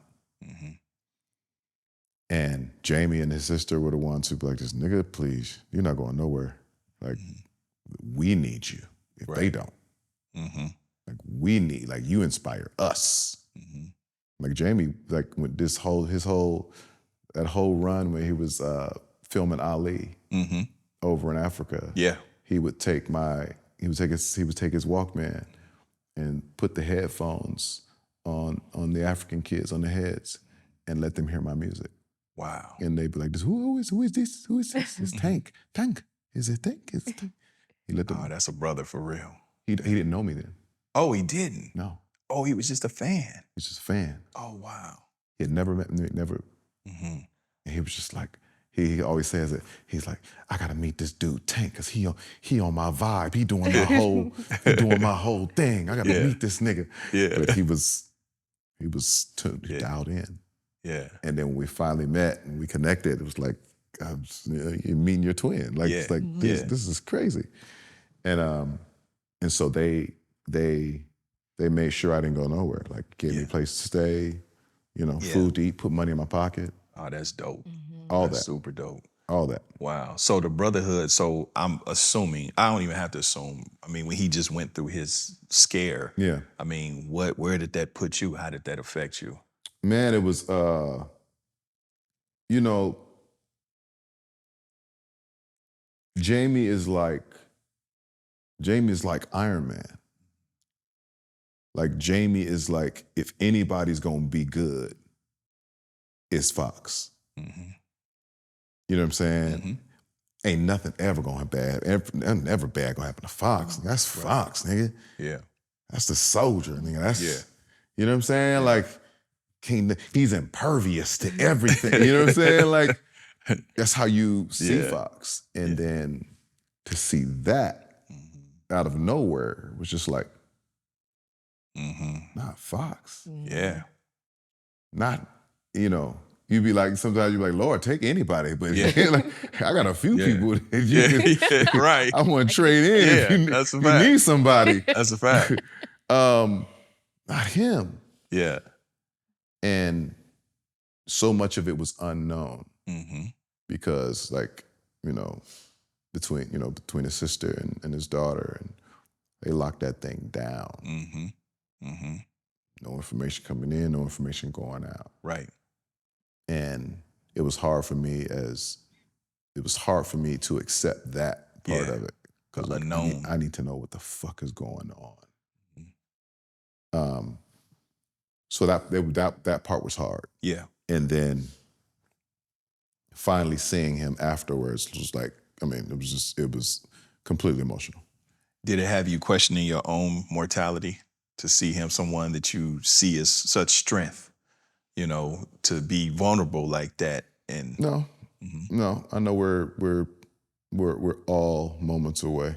And Jamie and his sister were the ones who were like, this nigga, please, you're not going nowhere. Like, we need you if they don't. Like, we need, like, you inspire us. Like, Jamie, like, with that whole run where he was filming Ali over in Africa. Yeah. He would take his Walkman and put the headphones on the African kids on the heads and let them hear my music. Wow. And they'd be like, who is this? Who is this? It's Tank. Tank. Is it Tank? It's Tank. He let them. Oh, that's a brother for real. He didn't know me then. Oh, he didn't? No. Oh, he was just a fan. He's just a fan. Oh, wow. He had never met me, never. And he was just like, he always says it. He's like, I gotta meet this dude Tank, cause he on my vibe. He doing my whole thing. I gotta meet this nigga. Yeah. But he was dialed in. Yeah. And then when we finally met and we connected, it was like, you're meeting your twin. Like, it's like, this is crazy. And so they made sure I didn't go nowhere. Like, gave me a place to stay, you know, food to eat, put money in my pocket. Oh, that's dope. That's super dope. All that. Wow. So the brotherhood, so I'm assuming, I don't even have to assume. I mean, when he just went through his scare, I mean, where did that put you? How did that affect you? Man, it was, you know, Jamie is like Iron Man. Like, Jamie is like, if anybody's gonna be good, it's Foxx. You know what I'm saying? Ain't nothing ever gonna bad. Never bad gonna happen to Foxx. That's Foxx, nigga. Yeah. That's the soldier, nigga. That's you know what I'm saying? Like, he's impervious to everything. You know what I'm saying? Like, that's how you see Foxx. And then to see that out of nowhere was just like, not Foxx. Yeah. Not, you know, you'd be like, sometimes you'd be like, Lord, take anybody. But like, I got a few people that you can, right. I want to trade in. Yeah, if that's a you fact. need somebody. That's a fact. Not him. Yeah. And so much of it was unknown because, like, you know, between his sister and his daughter, and they locked that thing down. No information coming in, no information going out. Right. And it was hard for me to accept that part of it. Because Like, unknown. I need to know what the fuck is going on. So that part was hard. Yeah. And then finally seeing him afterwards was like, I mean, it was completely emotional. Did it have you questioning your own mortality to see him someone that you see as such strength, you know, to be vulnerable like that? And No, no, I know we're all moments away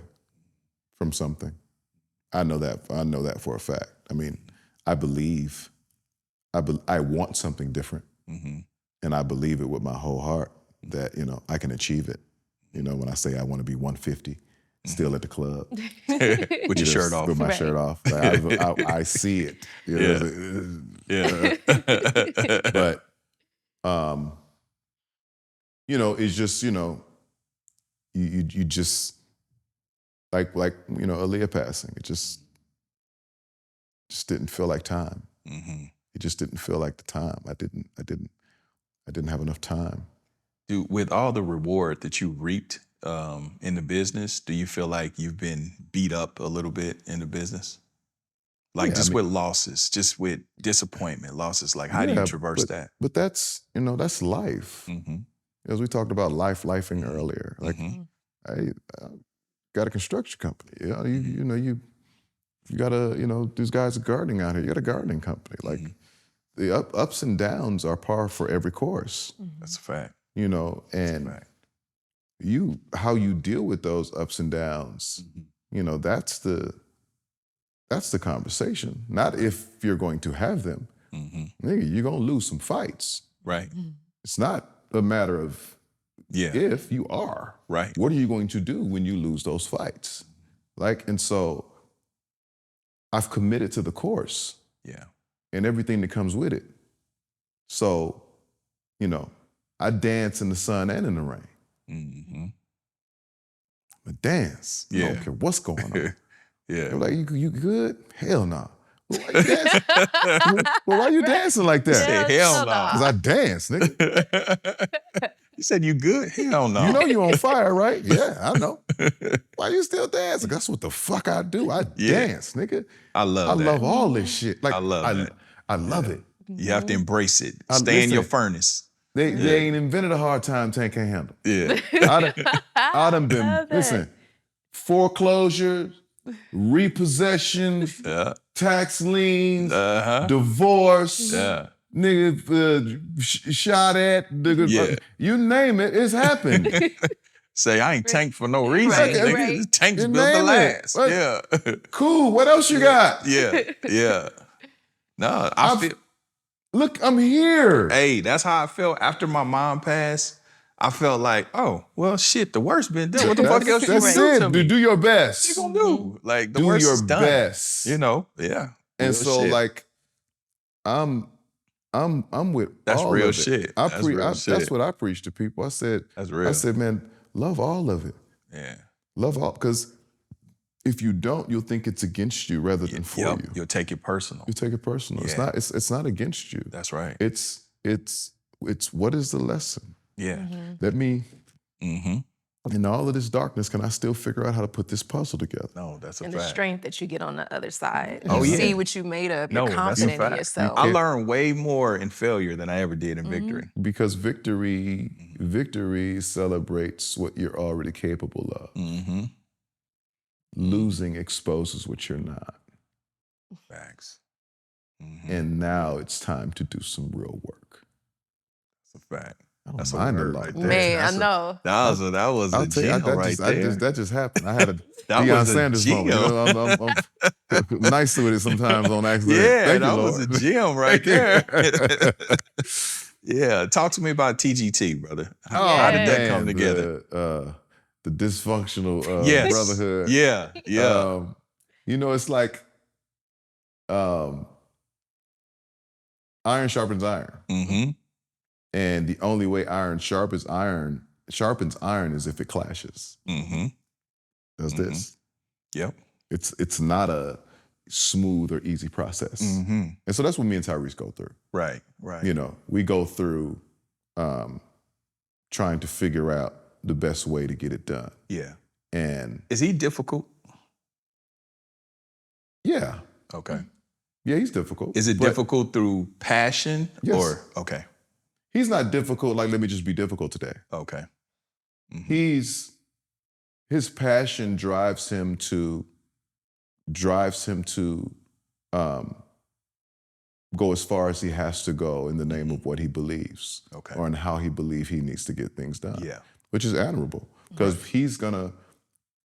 from something. I know that for a fact. I mean, I want something different, and I believe it with my whole heart that, you know, I can achieve it. You know, when I say I want to be 150, still at the club. with your shirt off. With my shirt off. Like, I see it. You know, But, you know, it's just, you know, you just, like, you know, Aaliyah passing, it just didn't feel like time. It just didn't feel like the time. I didn't have enough time. Dude, with all the reward that you reaped in the business, do you feel like you've been beat up a little bit in the business? Like with losses, just with disappointment, losses. Like, how do you traverse that? But that's, you know, that's life. As we talked about lifing earlier. Like, I got a construction company. You know, you got a, you know, these guys are gardening out here. You got a gardening company. Like, the ups and downs are par for every course. That's a fact. You know, and how you deal with those ups and downs, you know, that's the conversation. Not if you're going to have them. Nigga, you're gonna lose some fights. Right. It's not a matter of if, you are. Right. What are you going to do when you lose those fights? Like, and so I've committed to the course. Yeah. And everything that comes with it. So, you know, I dance in the sun and in the rain. I dance. I don't care what's going on. They're like, you good? Hell no. Well, why you dancing? Well, why you dancing like that? Say hell no. Because I dance, nigga. You said you good? Hell no. You know you on fire, right? Yeah, I know. Why you still dancing? That's what the fuck I do. I dance, nigga. I love that. I love all this shit. Like, I love it. I love it. You have to embrace it. Stay in your furnace. They ain't invented a hard time Tank can't handle. Yeah. I done been, listen, foreclosures, repossessions, tax liens, divorce, nigga shot at, nigga, you name it, it's happened. Say, I ain't tanked for no reason. Right, Nigga. right. This tank's built to last. Right. Yeah. Cool, what else you got? Yeah. No, I feel... Look, I'm here. Hey, that's how I felt after my mom passed. I felt like, oh, well, shit, the worst been done. What the fuck else you That's gonna do to me? Do your best. What you gonna do? Like, the do worst your is done. best. You know, yeah. And Real so, shit. like, I'm with That's all real of it. shit. That's what I preach to people. I said, That's real. I said, man, love all of it. Yeah. Love all, because if you don't, you'll think it's against you rather than for you. You'll take it personal. You take it personal. Yeah. It's not against you. That's right. It's what is the lesson? Yeah. Let me, in all of this darkness, can I still figure out how to put this puzzle together? No, that's a And fact. the strength that you get on the other side. Oh, you yeah. see what you made of. No, You're that's a confident in fact. yourself. I learned way more in failure than I ever did in victory. Because victory celebrates what you're already capable of. Losing exposes what you're not. Facts. And now it's time to do some real work. That's a fact. I don't That's a mind a word lot. right there. Man, That's I know. That was I'll a tell you, gem right there. that just happened. I had a That Deion was a Sanders moment. You gem. know, I'm nice with it sometimes on accident. Yeah, Thank that you, was Lord. a gem right there. Yeah, talk to me about TGT, brother. How did that come together? The dysfunctional Yes. brotherhood. Yeah. You know, it's like iron sharpens iron. And the only way iron sharpens iron is if it clashes. Does this? Yep. It's not a smooth or easy process. And so that's what me and Tyrese go through. Right. You know, we go through trying to figure out the best way to get it done. Yeah. And Is he difficult? yeah, Okay. yeah, he's difficult. Is it but difficult through passion Yes. or okay? He's not difficult. Like, let me just be difficult today. Okay. Mhm. His passion drives him to go as far as he has to go in the name of what he believes, Okay. or in how he believes he needs to get things done. Yeah. Which is admirable, because he's gonna,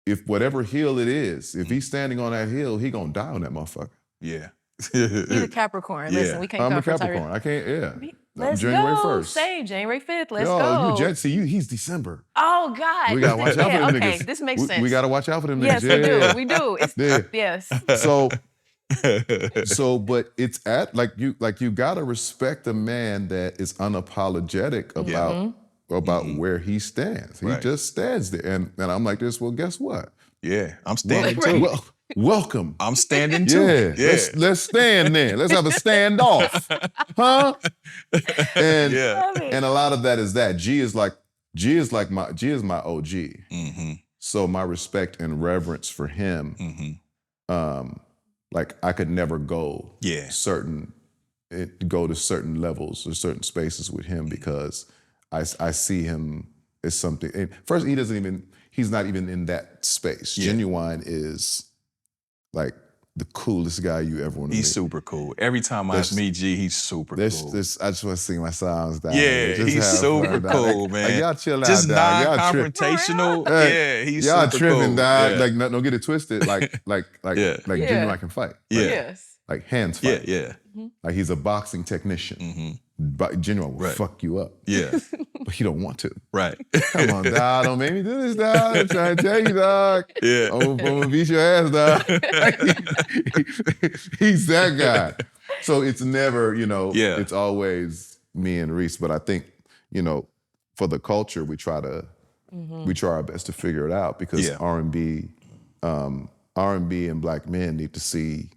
if whatever hill it is, if he's standing on that hill, he gonna die on that motherfucker. Yeah. He's a Capricorn. Yeah. Listen, we can't I'm come a for Capricorn. Tyrese. I can't. Yeah. Let's January go. 1st. Same, January 5th. Let's Yo, go. you Jet, see, he's December. Oh, God. We gotta watch out for them okay, niggas. this makes We sense. gotta watch out for them Yes, niggas. we do. It's, Yeah. Yes. So, but it's like you gotta respect a man that is unapologetic about where he stands. He Right. just stands there, and I'm like this. Well, guess what? Yeah. I'm standing too. Well, welcome. I'm standing too. Yeah. Let's stand there. Let's have a standoff, huh? And Yeah. and a lot of that is that G is my OG. Mm-hmm. So my respect and reverence for him. Mm-hmm. Like I could never go Yeah. go to certain levels or certain spaces with him, because I see him as something. And first, he's not even in that space. Yeah. Ginuwine is like the coolest guy you ever want to meet. He's super cool. Every time I meet G, he's super cool. I just want to sing my songs down. Yeah, Just he's have super fun, dog. cool, Like, man. y'all chill out, Just dog. Y'all non-confrontational. Hey, Yeah, he's y'all super tripping, cool. dog. Yeah. Like, don't get it twisted. Like Yeah. Ginuwine can fight. Yeah. Yes. Like hands Yeah, fight. yeah. Like he's a boxing technician. Mm-hmm. But Ginuwine will Right. fuck you up. Yeah, But he don't want to. right. Come on, dog. Don't make me do this, dog. I'm trying to tell you, dog. Yeah. I'm gonna beat your ass, dog. He's that guy. So it's never, Yeah. it's always me and Reese. But I think, for the culture, we try our best to figure it out, because Yeah. R&B and black men need to see,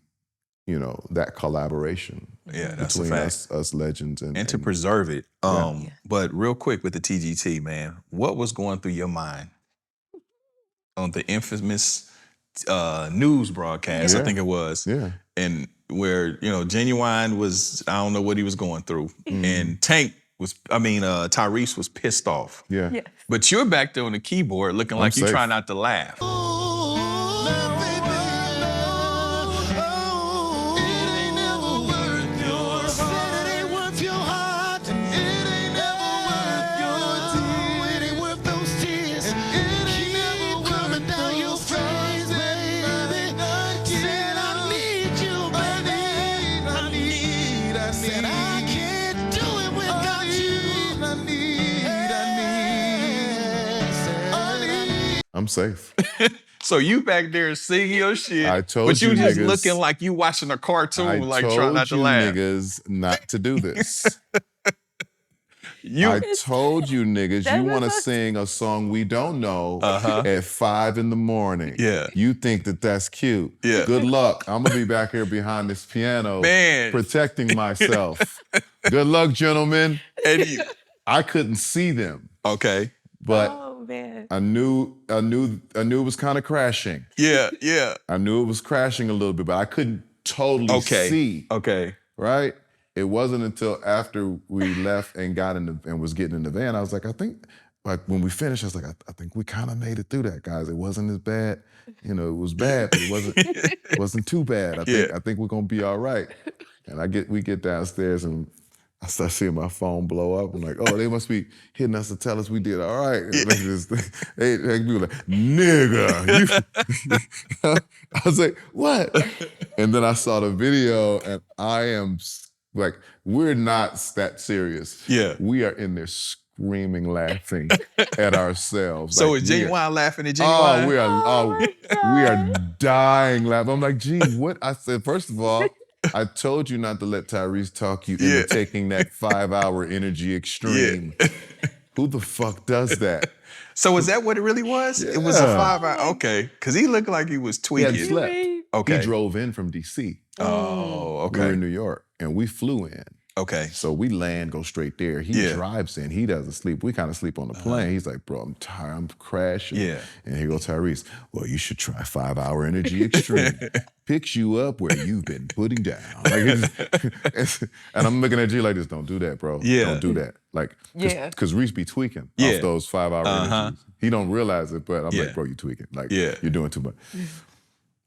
that collaboration. Yeah, that's a between fact. us legends And to preserve it. But real quick with the TGT, man, what was going through your mind on the infamous news broadcast, Yeah. I think it was, Yeah. and where, Ginuwine was, I don't know what he was going through, and Tyrese was pissed off. Yeah. Yeah. But you're back there on the keyboard looking like you safe. try not to laugh. I'm safe. So you back there singing your shit, I told but you you just niggas- looking like you watching a cartoon, I like told trying not to you laugh. niggas not to do this. You I told you niggas That you was want to a- sing a song we don't know Uh-huh. at 5 a.m. Yeah. You think that's cute. Yeah. Good luck. I'm going to be back here behind this piano Man. protecting myself. Good luck, gentlemen. and you, I couldn't see them, okay. but Oh, man. I knew it was kind of crashing. Yeah. I knew it was crashing a little bit, but I couldn't totally Okay. see. Okay. Right? It wasn't until after we left and got and was getting in the van, I was like, I think, like when we finished, I was like, I think we kind of made it through that, guys. It wasn't as bad. It was bad, but it wasn't too bad. I think we're gonna be all right. And we get downstairs and I start seeing my phone blow up. I'm like, oh, they must be hitting us to tell us we did all right. And they be like, nigga. I was like, what? And then I saw the video and I am like, we're not that serious. Yeah. We are in there screaming, laughing at ourselves. So Like, is we are- Ginuwine laughing at Oh, Ginuwine? we are dying laughing. I'm like, gee, what? I said, first of all, I told you not to let Tyrese talk you into taking that 5-hour energy extreme. Who the fuck does that? So is that what it really was? It was a 5-hour. Okay, because he looked like he was He tweaking. hadn't slept. Okay. He drove in from DC. Oh, We were okay. in New York, and we flew in. Okay. So we land, go straight there. He drives in. He doesn't sleep. We kind of sleep on the plane. He's like, bro, I'm tired. I'm crashing. Yeah. And here goes Tyrese. Well, you should try 5 Hour Energy Extreme. Picks you up where you've been putting down. Like and I'm looking at G like this. Don't do that, bro. Yeah. Don't do that. Like, because Reese be tweaking off those 5 Hour energies. He don't realize it, but I'm like, bro, you tweaking. Like, you're doing too much.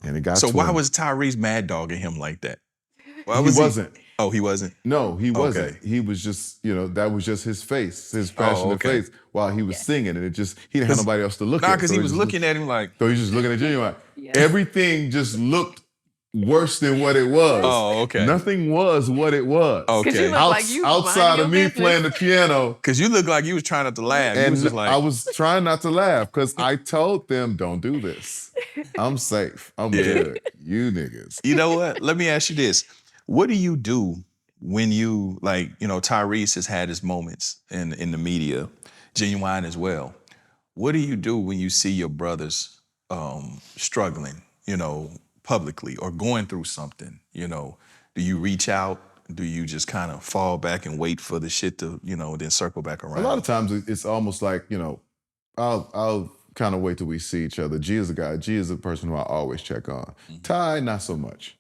And it got So to why him. was Tyrese mad dogging him like that? He wasn't. Oh, he wasn't? No, he wasn't. Okay. He was just, that was just his face, his passionate face while he was singing. And it just, he didn't have nobody else to look at. Nah, because he was looking at him like. So he's just looking at Ginuwine. Everything just looked worse than what it was. Oh, okay. Nothing was what it was. Okay. Outside of me playing the piano. Because you look like you was trying not to laugh. And was just like, I was trying not to laugh because I told them, don't do this. I'm safe. I'm good. You niggas. You know what? Let me ask you this. What do you do when you, Tyrese has had his moments in the media, Ginuwine as well. What do you do when you see your brothers struggling, publicly or going through something? Do you reach out? Do you just kind of fall back and wait for the shit to, then circle back around? A lot of times it's almost like, I'll kind of wait till we see each other. G is a guy. G is a person who I always check on. Ty, not so much.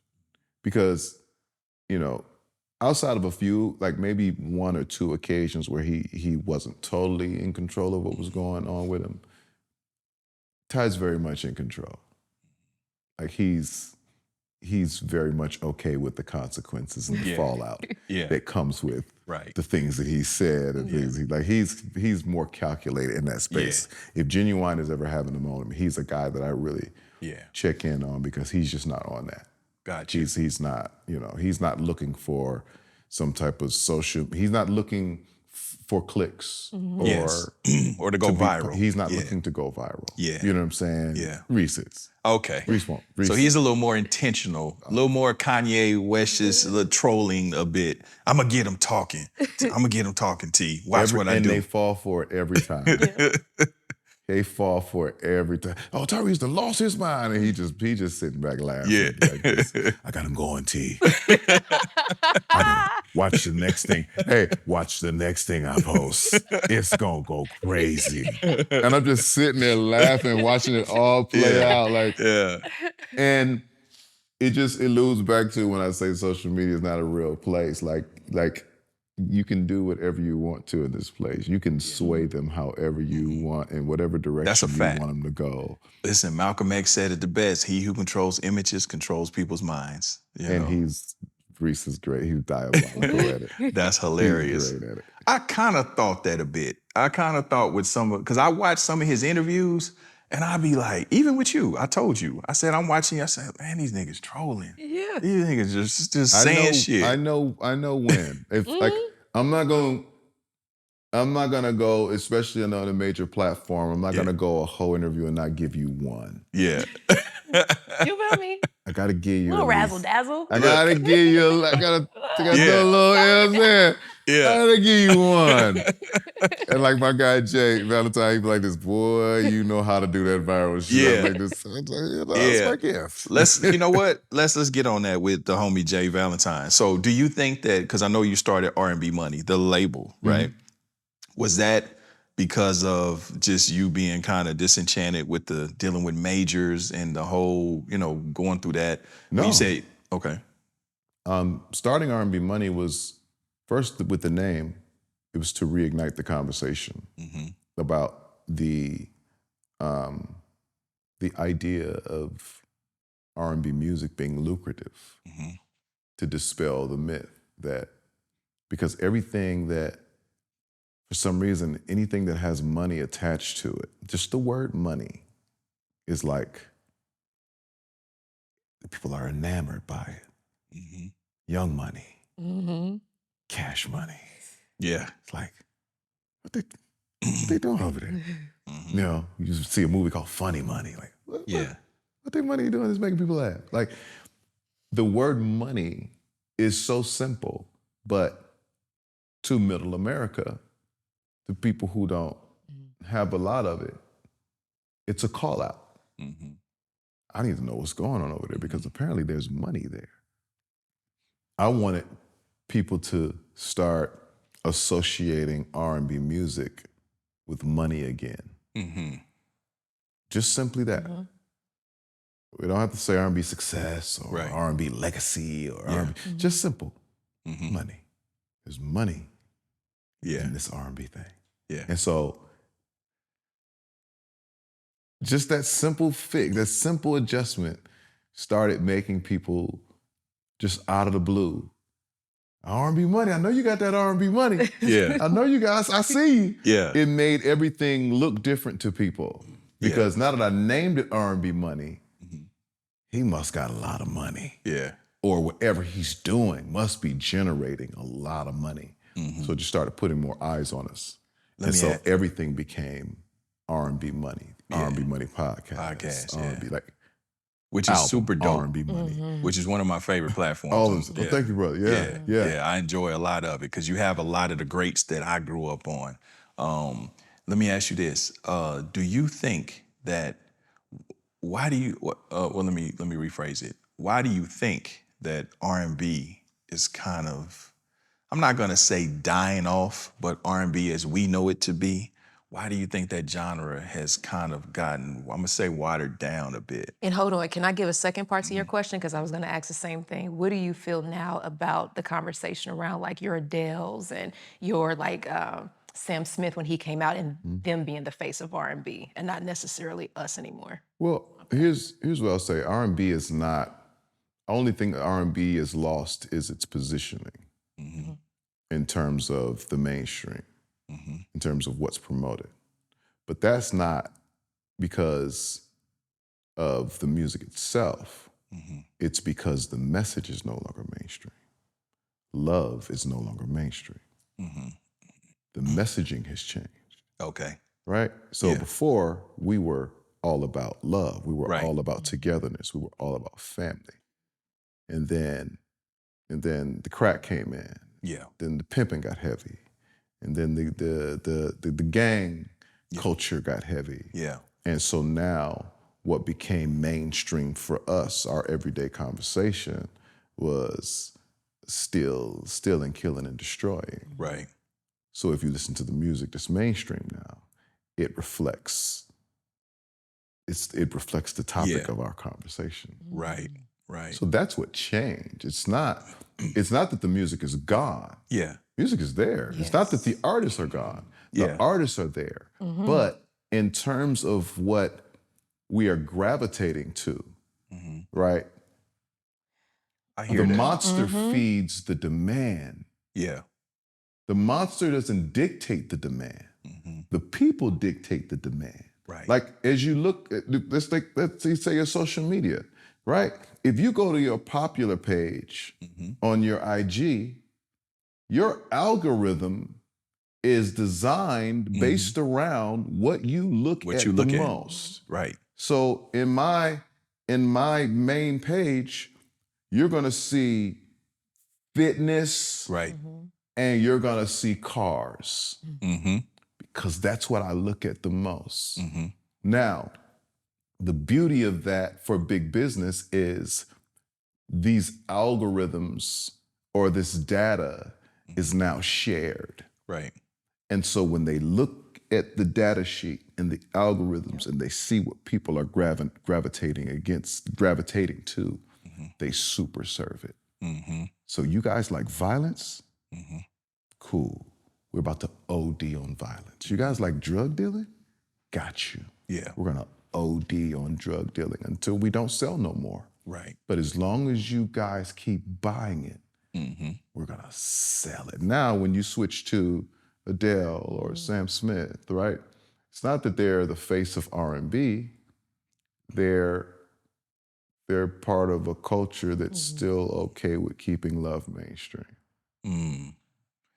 Because, outside of a few, like maybe 1 or 2 occasions where he wasn't totally in control of what was going on with him, Ty's very much in control. Like he's very much okay with the consequences and the fallout that comes with the things that he said and things. He's more calculated in that space. If Ginuwine is ever having a moment, he's a guy that I really check in on because he's just not on that. Gotcha. He's not, he's not looking for some type of social. He's not looking for clicks or to go viral. He's not looking to go viral. Yeah. You know what I'm saying? Yeah. Reese is. Okay. Reese won't. So he's a little more intentional, a little more Kanye West, just trolling a bit. I'm going to get him talking. T. Watch what I do. And they fall for it every time. They fall for it every time. Oh, Tyrese done lost his mind. And he just sitting back laughing. Yeah. Like this. I got him going, T. Watch the next thing. Hey, watch the next thing I post. It's going to go crazy. And I'm just sitting there laughing, watching it all play out. And it loops back to when I say social media is not a real place. Like you can do whatever you want to in this place. You can sway them however you want in whatever direction you want them to go. Listen, Malcolm X said it the best. He who controls images controls people's minds. Reese is great. He's diabolical at it. That's hilarious. He's great at it. I kind of thought that a bit. I kind of thought with because I watched some of his interviews and I'd be like, even with you, I told you. I said, I'm watching you. I said, man, these niggas trolling. Yeah. These niggas just saying shit. I know when. If I'm not gonna go, especially on a major platform, I'm not gonna go a whole interview and not give you one. Yeah. You feel me? I gotta give you a little razzle dazzle. I gotta give you. I gotta do a little. You know what I'm saying? Yeah. I gotta give you one. And like my guy Jay Valentine, he be like this, boy, you know how to do that viral shit. Yeah. I'm like this. That's my gift. You know what? Let's get on that with the homie Jay Valentine. So do you think that, because I know you started R&B Money, the label, right? Was that because of just you being kind of disenchanted with the dealing with majors and the whole, going through that? No. When you say, okay. Starting R&B Money was, first with the name, it was to reignite the conversation about the idea of R&B music being lucrative, to dispel the myth that, because everything that, for some reason, anything that has money attached to it, just the word money is like, people are enamored by it. Young money, cash money. Yeah. It's like, what they doing over there? You see a movie called Funny Money. Like, what the money you doing is making people laugh? Like, the word money is so simple, but to middle America, to people who don't have a lot of it, it's a call out. I need to know what's going on over there because apparently there's money there. I wanted people to start associating R&B music with money again. Mm-hmm. Just simply that. We don't have to say R&B success or Right. R&B legacy or Yeah. R&B. Just simple. Mm-hmm. Money. There's money Yeah. in this R&B thing. Yeah. And so just that simple fix, that simple adjustment started making people just out of the blue. R&B money. I know you got that R&B money. Yeah. I know you guys. I see you. Yeah. It made everything look different to people because now that I named it R&B money, he must got a lot of money. Yeah. Or whatever he's doing must be generating a lot of money. So it just started putting more eyes on us. Everything became R&B Money, R&B Money Podcast, R&B, which is album, super dope. R&B Money. Which is one of my favorite platforms. Well, thank you, brother. Yeah. I enjoy a lot of it because you have a lot of the greats that I grew up on. Let me ask you this: do you think that? Why do you? Let me rephrase it. Why do you think that R&B is kind of? I'm not gonna say dying off, but R&B as we know it to be. Why do you think that genre has kind of gotten, I'm gonna say, watered down a bit? And hold on, can I give a second part to your question? Because I was gonna ask the same thing. What do you feel now about the conversation around like your Adeles and your like Sam Smith when he came out and them being the face of R&B and not necessarily us anymore? Well, here's what I'll say. R&B is not, only thing that R&B is lost is its positioning in terms of the mainstream, in terms of what's promoted. But that's not because of the music itself. It's because the message is no longer mainstream. Love is no longer mainstream. The messaging has changed. Okay. Right? So before, we were all about love. We were all about togetherness. We were all about family. And then the crack came in. Yeah. Then the pimping got heavy. And then the gang culture got heavy. Yeah. And so now what became mainstream for us, our everyday conversation, was stealing, killing, and destroying. Right. So if you listen to the music that's mainstream now, it reflects the topic of our conversation. Right. Right. So that's what changed. It's not that the music is gone. Yeah. Music is there. Yes. It's not that the artists are gone. The artists are there. But in terms of what we are gravitating to, right? I hear The that. monster feeds the demand. Yeah. The monster doesn't dictate the demand. The people dictate the demand. Right. Like as you look at, let's say your social media, right? If you go to your popular page on your IG, your algorithm is designed based around what you look at the most. Right. So in my main page, you're gonna see fitness, Right. and you're gonna see cars. Because that's what I look at the most. Now, the beauty of that for big business is these algorithms or this data is now shared. Right. And so when they look at the data sheet and the algorithms and they see what people are gravitating to, they super serve it. So you guys like violence? Cool. We're about to OD on violence. You guys like drug dealing? Got you. Yeah. We're gonna OD on drug dealing until we don't sell no more. Right. But as long as you guys keep buying it, we're gonna sell it. Now, when you switch to Adele or Sam Smith, right? It's not that they're the face of R&B. They're part of a culture that's still okay with keeping love mainstream.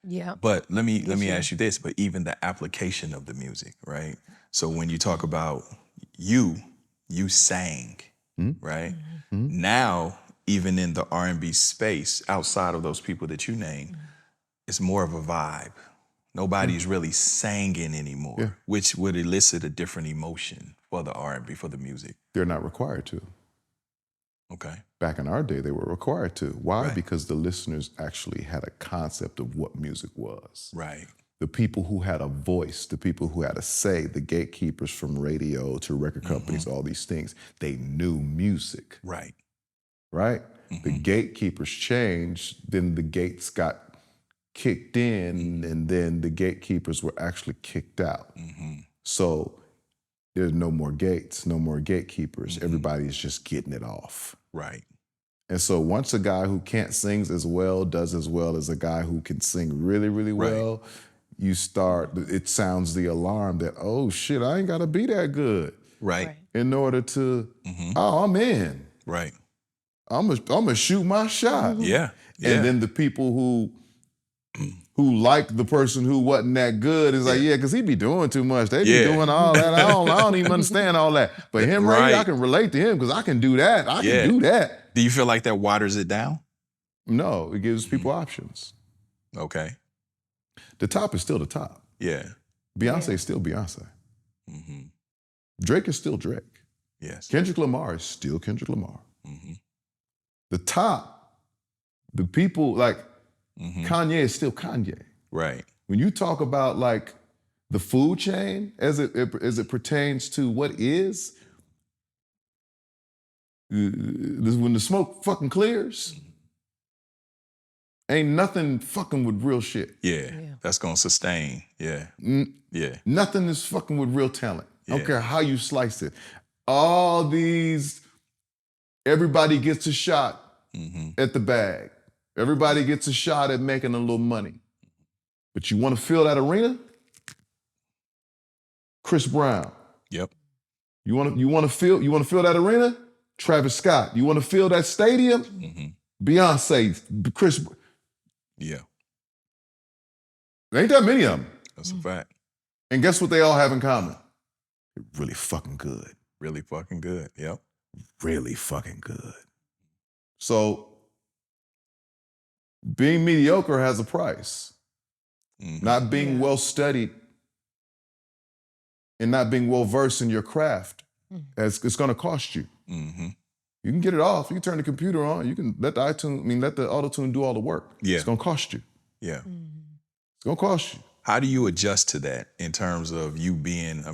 Yeah. But let me ask you this, but even the application of the music, right? So when you talk about you sang, right? Now, even in the R&B space, outside of those people that you named, it's more of a vibe. Nobody's really singing anymore, which would elicit a different emotion for the R&B, for the music. They're not required to. Okay. Back in our day, they were required to. Why? Right. Because the listeners actually had a concept of what music was. Right. The people who had a voice, the people who had a say, the gatekeepers from radio to record companies, all these things, they knew music. Right. Right? The gatekeepers changed, then the gates got kicked in, and then the gatekeepers were actually kicked out. So there's no more gates, no more gatekeepers. Everybody's just getting it off. Right. And so once a guy who can't sing as well does as well as a guy who can sing really, really well, you start, it sounds the alarm that, oh shit, I ain't gotta be that good. Right. In order to, oh, I'm in. Right. I'm gonna shoot my shot. Yeah. And then the people who like the person who wasn't that good is like, because he be doing too much. They be doing all that. I don't even understand all that. But him right here, I can relate to him because I can do that. I can do that. Do you feel like that waters it down? No, it gives people options. Okay. The top is still the top. Yeah. Beyonce is still Beyonce. Drake is still Drake. Yes. Kendrick Lamar is still Kendrick Lamar. The top, the people like Kanye is still Kanye. Right. When you talk about like the food chain as it pertains to what is, when the smoke fucking clears, ain't nothing fucking with real shit. Yeah. That's gonna sustain. Yeah. Yeah. Nothing is fucking with real talent. I don't care how you slice it. All these, everybody gets a shot at the bag. Everybody gets a shot at making a little money. But you want to fill that arena? Chris Brown. Yep. You want to fill that arena? Travis Scott. You want to fill that stadium? Beyonce, Chris. Yeah. There ain't that many of them. That's a fact. And guess what they all have in common? They're really fucking good. Really fucking good. Yep. Really fucking good. So being mediocre has a price. Not being well studied and not being well versed in your craft, it's going to cost you. You can get it off. You can turn the computer on. You can let the auto-tune do all the work. Yeah. It's going to cost you. Yeah. It's going to cost you. How do you adjust to that in terms of you being,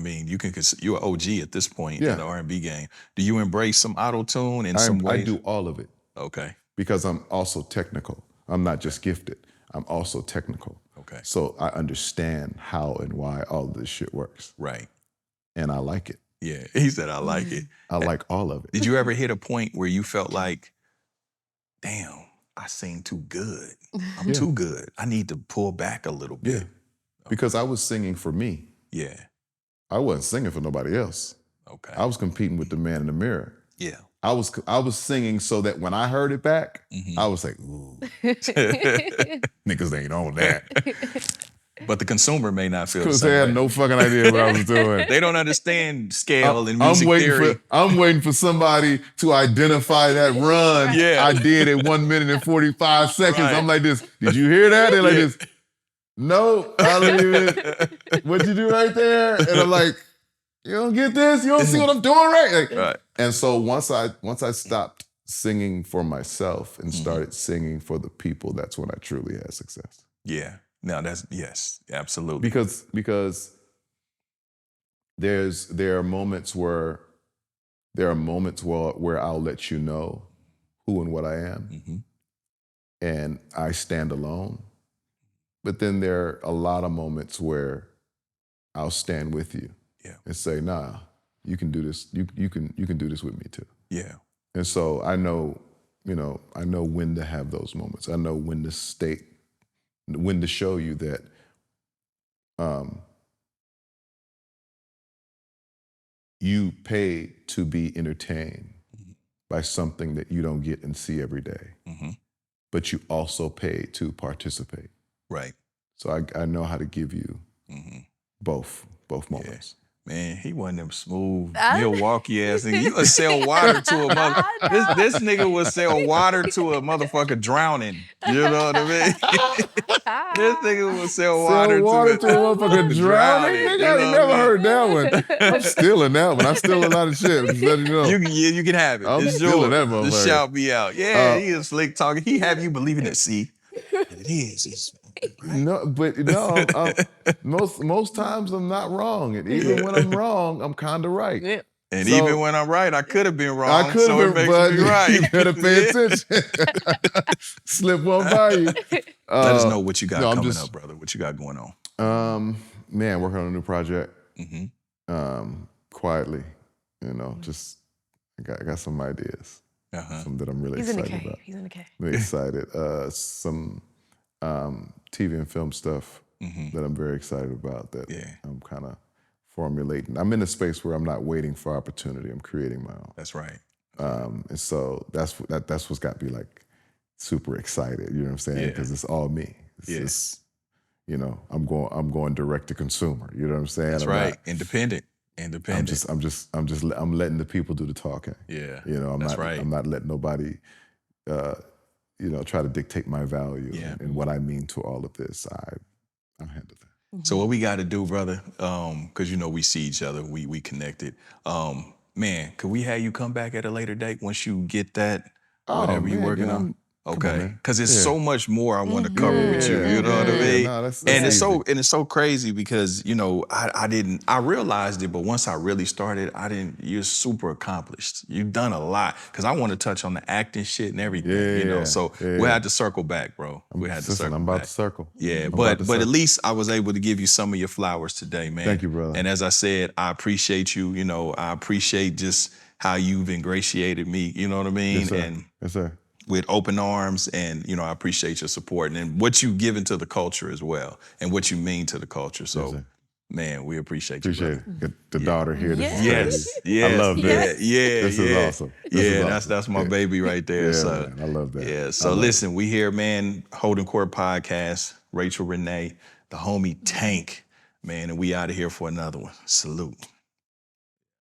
you're an OG at this point in the R&B game. Do you embrace some auto-tune in some ways? I do all of it. Okay. Because I'm also technical. I'm not just gifted. I'm also technical. Okay. So I understand how and why all of this shit works. Right. And I like it. Yeah. He said, I like it. I like all of it. Did you ever hit a point where you felt like, damn, I sing too good. I'm too good. I need to pull back a little bit. Yeah. Because I was singing for me. Yeah. I wasn't singing for nobody else. Okay. I was competing with the man in the mirror. Yeah. I was singing so that when I heard it back, I was like, ooh, niggas ain't on that. But the consumer may not feel the Because same they had way. no fucking idea what I was doing. They don't understand scale and music theory. I'm waiting for somebody to identify that run I did at 1 minute and 45 seconds. Right. I'm like this, did you hear that? They're like this, no, I don't even, what'd you do right there? And I'm like, you don't get this? You don't see what I'm doing right? Right. And so once I stopped singing for myself and started singing for the people, that's when I truly had success. Yeah. No, yes, absolutely. Because there are moments where I'll let you know who and what I am, and I stand alone. But then there are a lot of moments where I'll stand with you and say, nah, you can do this. You can do this with me too. Yeah. And so I know when to have those moments. I know when to show you that you pay to be entertained by something that you don't get and see every day. But you also pay to participate. Right. So I know how to give you both moments. Man, he wasn't them smooth Milwaukee ass nigga. You would sell water to a mother. This nigga would sell water to a motherfucker drowning. You know what I mean? This nigga would sell water to a motherfucker drowning. Nigga, I ain't never heard that one. I'm stealing that one. I steal a lot of shit. Just letting you know. You can have it. I'm it's stealing yours. that motherfucker. Just shout me out. Yeah, he is slick talking. He have you believing it. See, it is. It's, no, but no. Most times I'm not wrong, and even when I'm wrong, I'm kind of right. Yeah. And So- even when I'm right, I could have been wrong. I could so have it been, makes but me right. you better pay attention. Slip one by you. Let us know what you got no, I'm coming just- up, brother. What you got going on? Man, working on a new project. Mm-hmm. Quietly, just I got some ideas. Uh-huh. Some that I'm really He's in the excited cave. about. He's in the cave. Very excited. Some TV and film stuff that I'm very excited about that I'm kind of formulating. I'm in a space where I'm not waiting for opportunity. I'm creating my own. That's right. And so that's what's got me like super excited. You know what I'm saying? Yeah. Because it's all me. It's Yeah. just, I'm going direct to consumer. You know what I'm saying? That's I'm right. not- Independent. I'm letting the people do the talking. Yeah. I'm right. I'm not letting nobody, try to dictate my value and what I mean to all of this. I'll handle that. So what we got to do, brother, because we see each other, we connected. Man, could we have you come back at a later date once you get that, whatever you're working on? Okay, because it's so much more I want to cover with you. You know what I mean? No, that's and easy. it's so crazy because I realized it, but once I really started, You're super accomplished. You've done a lot because I want to touch on the acting shit and everything. So we'll have to circle back, bro. We had to circle. I'm about back. to circle. Yeah, I'm but about to circle. at least I was able to give you some of your flowers today, man. Thank you, brother. And as I said, I appreciate you. I appreciate just how you've ingratiated me. You know what I mean? Yes, sir. And Yes, sir. with open arms, and I appreciate your support and what you've given to the culture as well, and what you mean to the culture. So, sir. man, we appreciate you. Appreciate it. Get the daughter here. This is Yes, crazy. yes, I love that. Yeah, This is awesome. This is awesome. That's my baby right there. Yeah, so man, I love that. Yeah. I So love listen, we here, man. Holdin Court Podcast. Rachel Renee, the homie Tank, man, and we out of here for another one. Salute.